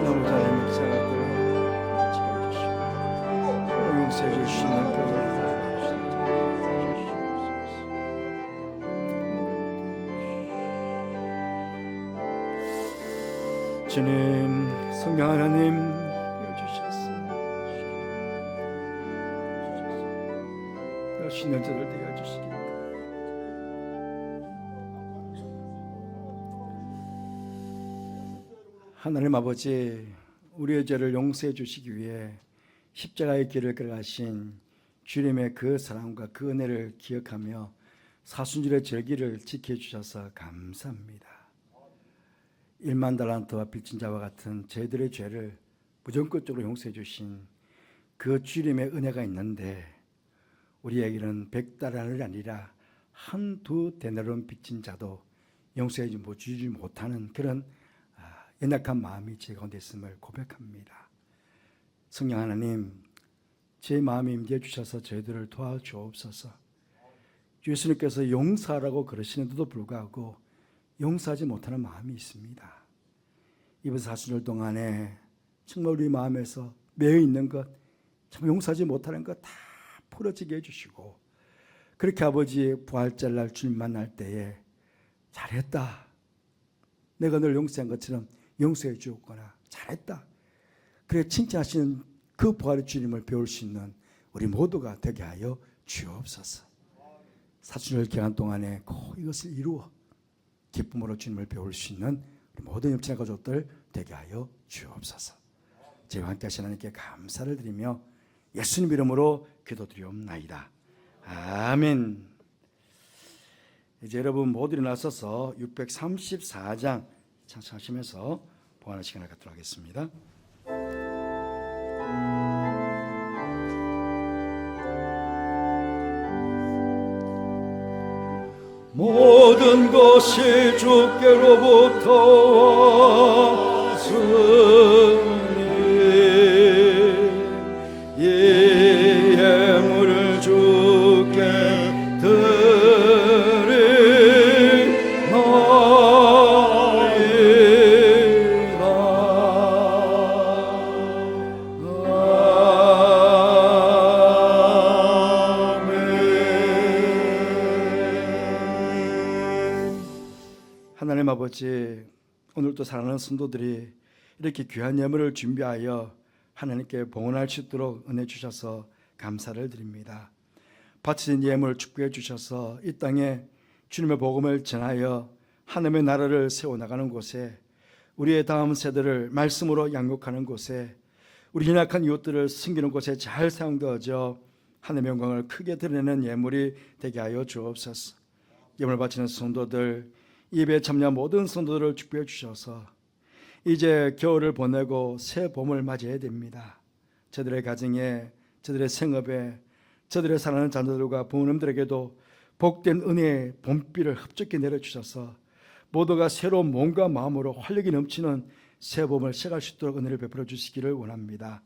너무 잘해 묵상하고 용서해 주시는 주님, 성령 하나님 되어주셨어. 신는 자를 되어주시기. 하나님 아버지, 우리의 죄를 용서해 주시기 위해 십자가의 길을 걸어가신 주님의 그 사랑과 그 은혜를 기억하며 사순절의 절기를 지켜주셔서 감사합니다. 1만 달란트와 빚진 자와 같은 저희들의 죄를 무조건적으로 용서해 주신 그 주님의 은혜가 있는데 우리에게는 100달란트가 아니라 한두 데나리온 빚진 자도 용서해 주지 못하는 그런 연약한 마음이 제 가운데 있음을 고백합니다. 성령 하나님, 제 마음에 임재해 주셔서 저희들을 도와주옵소서. 예수님께서 용서하라고 그러시는데도 불구하고 용서하지 못하는 마음이 있습니다. 이번 사순절 동안에 정말 우리 마음에서 매여 있는 것, 정말 용서하지 못하는 것 다 풀어지게 해주시고, 그렇게 아버지 부활절 날 주님 만날 때에 잘했다, 내가 널 용서한 것처럼 용서해 주었거나 잘했다, 그래 칭찬하시는 그 부활의 주님을 배울 수 있는 우리 모두가 되게 하여 주옵소서. 사순절 기간 동안에 꼭 이것을 이루어 기쁨으로 주님을 배울 수 있는 우리 모든 옆친한 가족들 되게 하여 주옵소서. 저희와 함께 하신 하나님께 감사를 드리며 예수님 이름으로 기도드리옵나이다. 아멘. 이제 여러분 모두 일어나셔서 634장 찬송하시면서 보완의 시간을 갖도록 하겠습니다. 모든 것이 주께로부터 왔으니 이 예물을 주께 하나님 아버지, 오늘도 사랑하는 성도들이 이렇게 귀한 예물을 준비하여 하나님께 봉헌할 수 있도록 은혜 주셔서 감사를 드립니다. 바치신 예물을 축복해 주셔서 이 땅에 주님의 복음을 전하여 하나님의 나라를 세워나가는 곳에, 우리의 다음 세대를 말씀으로 양육하는 곳에, 우리 연약한 이웃들을 섬기는 곳에 잘 사용되어져 하나님의 영광을 크게 드러내는 예물이 되게 하여 주옵소서. 예물 바치는 성도들, 예배에 참여한 모든 성도들을 축복해 주셔서 이제 겨울을 보내고 새 봄을 맞이해야 됩니다. 저들의 가정에, 저들의 생업에, 저들의 사랑하는 자녀들과 부모님들에게도 복된 은혜의 봄비를 흡족히 내려주셔서 모두가 새로운 몸과 마음으로 활력이 넘치는 새 봄을 시작할 수 있도록 은혜를 베풀어 주시기를 원합니다.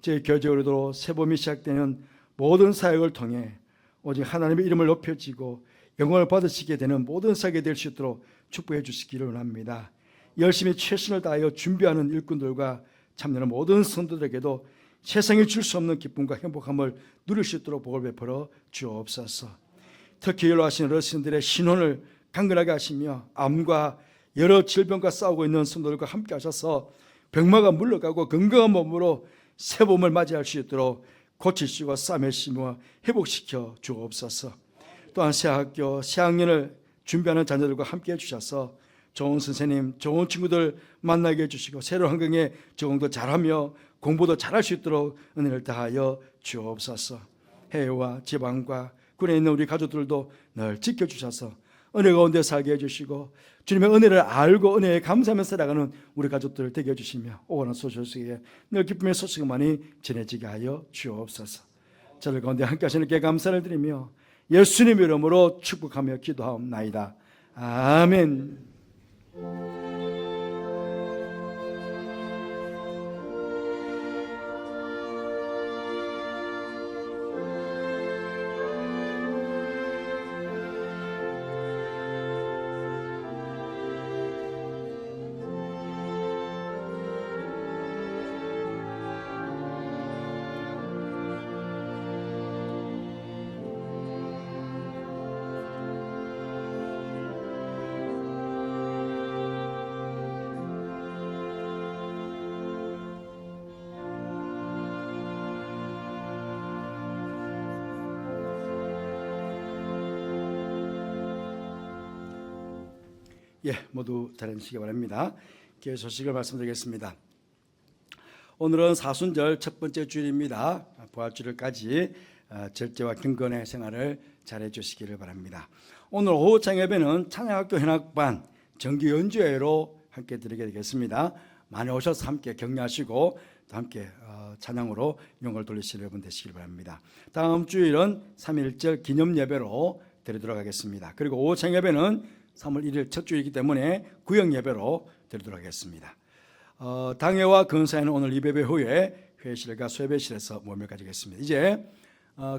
저희 교제로도 새 봄이 시작되는 모든 사역을 통해 오직 하나님의 이름을 높여지고 영광을 받으시게 되는 모든 사역이 될 수 있도록 축복해 주시기를 원합니다. 열심히 최선을 다하여 준비하는 일꾼들과 참여하는 모든 성도들에게도 세상에 줄 수 없는 기쁨과 행복함을 누릴 수 있도록 복을 베풀어 주옵소서. 특히 연로하신 어르신들의 신혼을 강건하게 하시며 암과 여러 질병과 싸우고 있는 성도들과 함께 하셔서 병마가 물러가고 건강한 몸으로 새 봄을 맞이할 수 있도록 고치시고 싸매시며 회복시켜 주옵소서. 또한 새 학교, 새 학년을 준비하는 자녀들과 함께 해주셔서 좋은 선생님, 좋은 친구들 만나게 해주시고 새로운 환경에 적응도 잘하며 공부도 잘할 수 있도록 은혜를 다하여 주옵소서. 해외와 지방과 군에 있는 우리 가족들도 늘 지켜주셔서 은혜 가운데 살게 해주시고 주님의 은혜를 알고 은혜에 감사하며 살아가는 우리 가족들을 되게 해주시며 오가는 소식에 늘 기쁨의 소식이 많이 전해지게 하여 주옵소서. 저들 가운데 함께 하시는 께 감사를 드리며 예수님 이름으로 축복하며 기도하옵나이다. 아멘. 모두 잘 앉으시기 바랍니다. 교회 소식을 말씀드리겠습니다. 오늘은 사순절 첫 번째 주일입니다. 부활주일까지 절제와 경건의 생활을 잘 해주시기를 바랍니다. 오늘 오후 창예배는 찬양학교 현악반 정규 연주회로 함께 드리게 되겠습니다. 많이 오셔서 함께 격려하시고 또 함께 찬양으로 영광을 돌리시는 여러분 되시길 바랍니다. 다음 주일은 3.1절 기념예배로 드리도록 하겠습니다. 그리고 오후 창예배는 3월 1일 첫 주이기 때문에 구역 예배로 드리도록 하겠습니다. 당회와 근사회는 오늘 이배배 후에 회의실과 수배실에서 모임을 가지겠습니다. 이제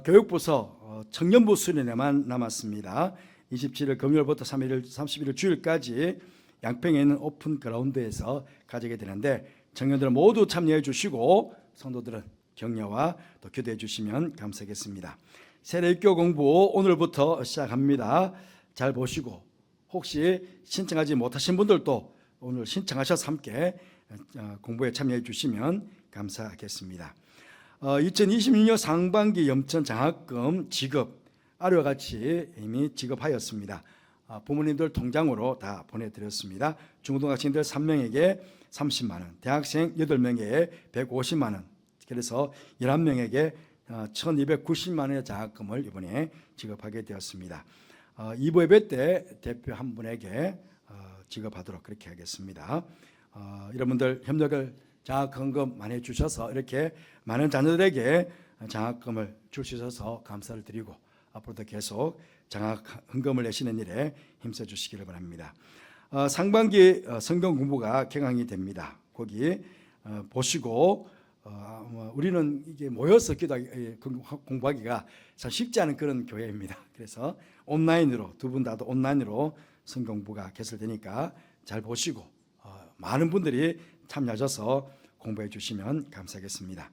교육부서 청년부 수련회만 남았습니다. 27일 금요일부터 31일 주일까지 양평에 있는 오픈 그라운드에서 가지게 되는데 청년들은 모두 참여해 주시고 성도들은 격려와 또 기도해 주시면 감사하겠습니다. 세례교 공부 오늘부터 시작합니다. 잘 보시고 혹시 신청하지 못하신 분들도 오늘 신청하셔서 함께 공부에 참여해 주시면 감사하겠습니다. 2026년 상반기 염천 장학금 지급 아래와 같이 이미 지급하였습니다. 부모님들 통장으로 다 보내드렸습니다. 중고등학생들 3명에게 30만 원, 대학생 8명에게 150만 원, 그래서 11명에게 1290만 원의 장학금을 이번에 지급하게 되었습니다. 2부 예배 때 대표 한 분에게 지급하도록 그렇게 하겠습니다. 여러분들 협력을 장학금금 많이 주셔서 이렇게 많은 자녀들에게 장학금을 줄 수 있어서 감사를 드리고 앞으로도 계속 장학금을 내시는 일에 힘써 주시기를 바랍니다. 상반기 성경 공부가 개강이 됩니다. 거기 보시고 우리는 이게 모여서 공부하기가 참 쉽지 않은 그런 교회입니다. 그래서 온라인으로 두 분 다도 온라인으로 성경 공부가 개설되니까 잘 보시고 많은 분들이 참여하셔서 공부해 주시면 감사하겠습니다.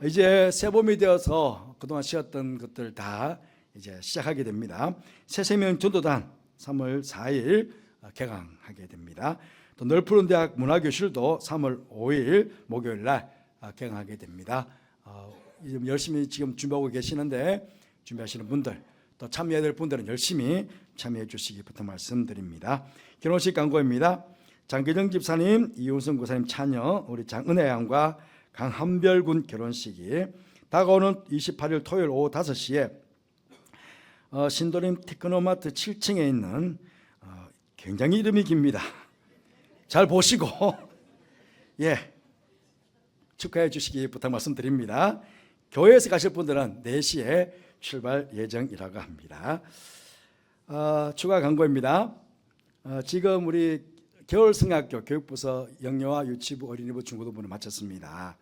이제 새봄이 되어서 그동안 쉬었던 것들 다 이제 시작하게 됩니다. 새생명 전도단 3월 4일 개강하게 됩니다. 또 넓푸른 대학 문화교실도 3월 5일 목요일 날 개강하게 됩니다. 열심히 지금 준비하고 계시는데 준비하시는 분들 또 참여해야 될 분들은 열심히 참여해 주시기 부탁 말씀드립니다. 결혼식 광고입니다. 장기정 집사님, 이우성 고사님 차녀, 우리 장은혜 양과 강한별 군 결혼식이 다가오는 28일 토요일 오후 5시에 신도림 테크노마트 7층에 있는 굉장히 이름이 깁니다. 잘 보시고 예, 축하해 주시기 부탁 말씀드립니다. 교회에서 가실 분들은 4시에 출발 예정이라고 합니다. 추가 광고입니다. 지금 우리 겨울성악교 교육부서 영유아 유치부 어린이부 중고등부를 마쳤습니다.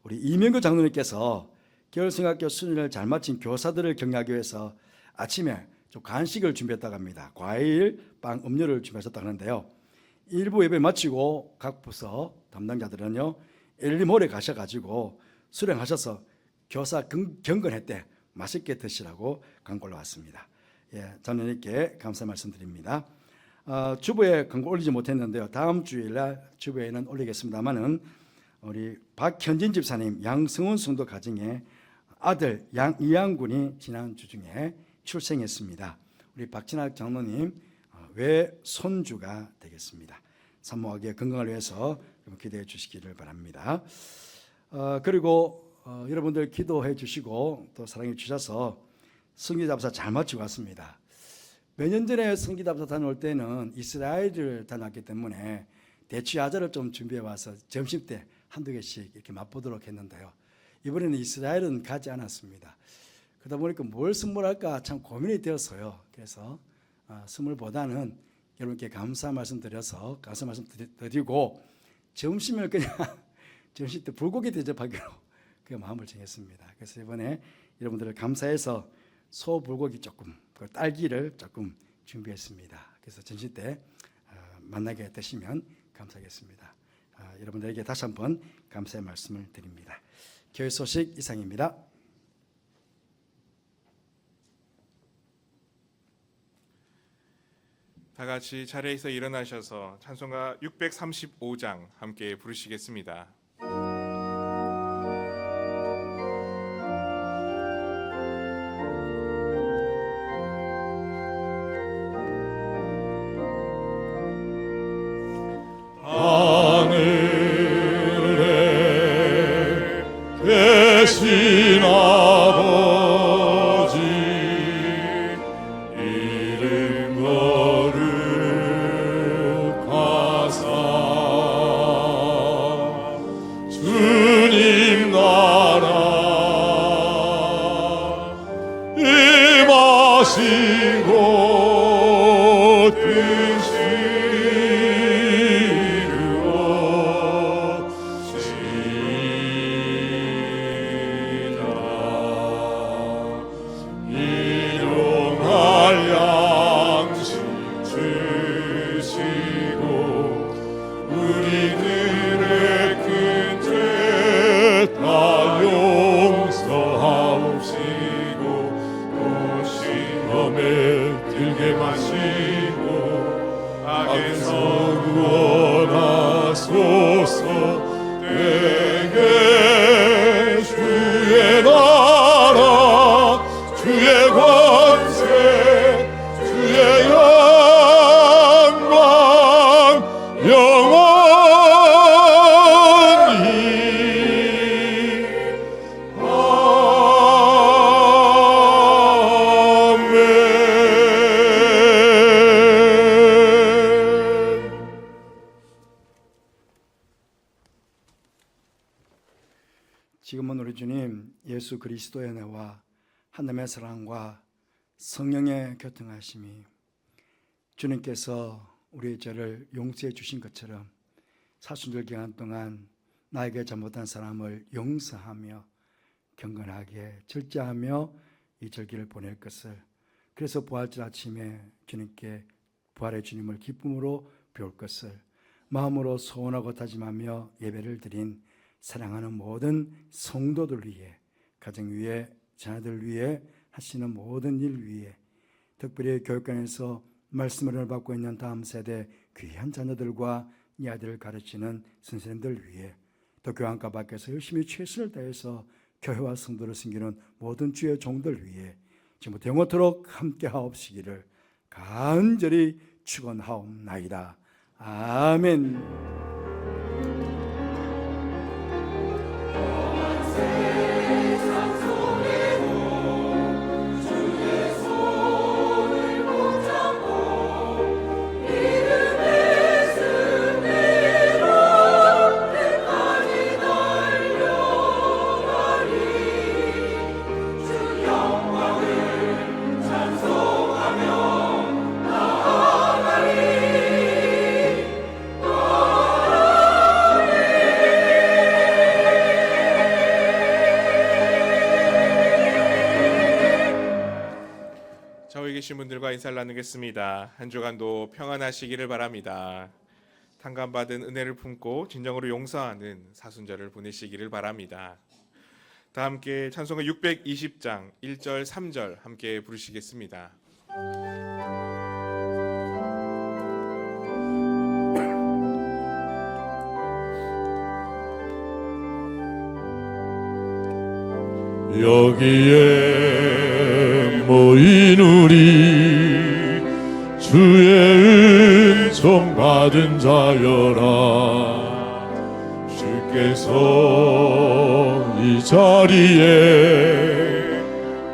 우리 이명규 장로님께서 겨울성악교 수련을 잘 마친 교사들을 격려하기 위해서 아침에 좀 간식을 준비했다고 합니다. 과일, 빵, 음료를 준비하셨다고 하는데요. 일부 예배 마치고 각 부서 담당자들은요 엘리몰에 가셔가지고 수련하셔서 교사 경건회 때 맛있게 드시라고 광고를 왔습니다. 예, 장로님께 감사 말씀드립니다. 주부에 광고 올리지 못했는데요. 다음 주일날 주부에는 올리겠습니다만은 우리 박현진 집사님 양승훈 성도 가정의 아들 양이양군이 지난 주 중에 출생했습니다. 우리 박진학 장로님 외손주가 되겠습니다. 산모하게 건강을 위해서 기도해 주시기를 바랍니다. 그리고 여러분들 기도해 주시고 또 사랑해 주셔서 성기답사 잘 마치고 왔습니다. 몇 년 전에 성기답사 다녀올 때는 이스라엘을 다녀왔기 때문에 대추야자를 좀 준비해 와서 점심 때 한두 개씩 이렇게 맛보도록 했는데요. 이번에는 이스라엘은 가지 않았습니다. 그러다 보니까 뭘 선물할까 참 고민이 되었어요. 그래서 선물보다는 여러분께 감사 말씀 드려서 감사 말씀 드리고 점심을 그냥 점심 때 불고기 대접하기로 그 마음을 정했습니다. 그래서 이번에 여러분들을 감사해서 소 불고기 조금, 딸기를 조금 준비했습니다. 그래서 점심 때 만나게 되시면 감사하겠습니다. 여러분들에게 다시 한번 감사의 말씀을 드립니다. 교회 소식 이상입니다. 다 같이 자리에서 일어나셔서 찬송가 635장 함께 부르시겠습니다. 계신 아버지 이름 거룩하사 주님 나라 임하시고 뜻이 내게 주의 나라 주의 권세 주의 영광 영원히 지금은 우리 주님 예수 그리스도의 은혜와 하나님의 사랑과 성령의 교통하심이 주님께서 우리의 죄를 용서해 주신 것처럼 사순절 기간 동안 나에게 잘못한 사람을 용서하며 경건하게 절제하며 이 절기를 보낼 것을, 그래서 부활절 아침에 주님께 부활의 주님을 기쁨으로 배울 것을 마음으로 소원하고 다짐하며 예배를 드린 사랑하는 모든 성도들 위해, 가정 위해, 자녀들 위해, 하시는 모든 일 위해, 특별히 교육관에서 말씀을 받고 있는 다음 세대 귀한 자녀들과 이 아이들을 가르치는 선생님들 위해, 또 교환과 밖에서 열심히 최선을 다해서 교회와 성도를 섬기는 모든 주의 종들 위해 지금부터 영원토록 함께 하옵시기를 간절히 축원하옵나이다. 아멘. 오신 분들과 인사를 나누겠습니다. 한 주간도 평안하시기를 바랍니다. 탕감받은 은혜를 품고 진정으로 용서하는 사순절을 보내시기를 바랍니다. 다 함께 찬송가 620장 1절 3절 함께 부르시겠습니다. 여기에 모인 우리 주의 은총 받은 자여라. 주께서 이 자리에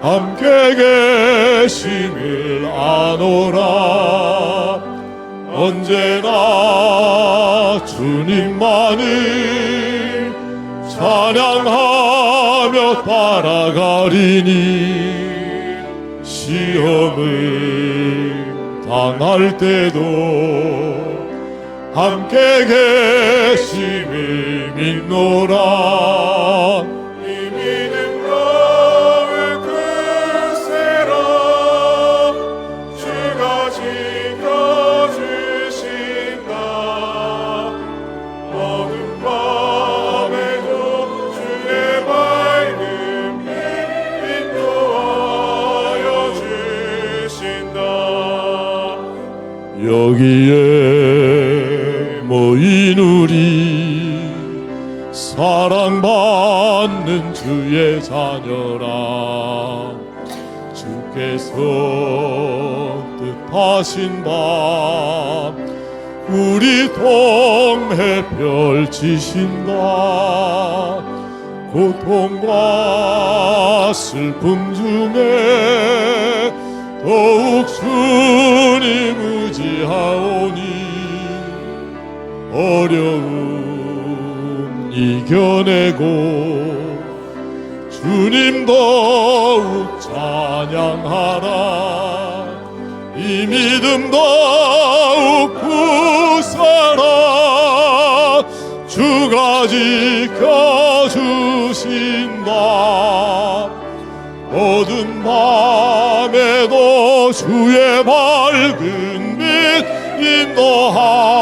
함께 계심을 아노라. 언제나 주님만을 찬양하며 따라가리니 시험을 당할 때도 함께 계심을 믿노라. 이 믿음 너울 크세라. 주가 지켜주신다. 어둠 밤에도 주의 밝은 빛 인도하여 주신다. 여기에 모인 우리 사랑받는 주의 자녀라. 주께서 뜻하신 바 우리 통해 펼치신다. 고통과 슬픔 중에 더욱 주님 의지하오니 어려움 이겨내고 주님 더욱 찬양하라. 이 믿음 더욱 굳세라. 주가 지켜주신다. 어두운 밤에도 주의 밝은 빛 인도하라.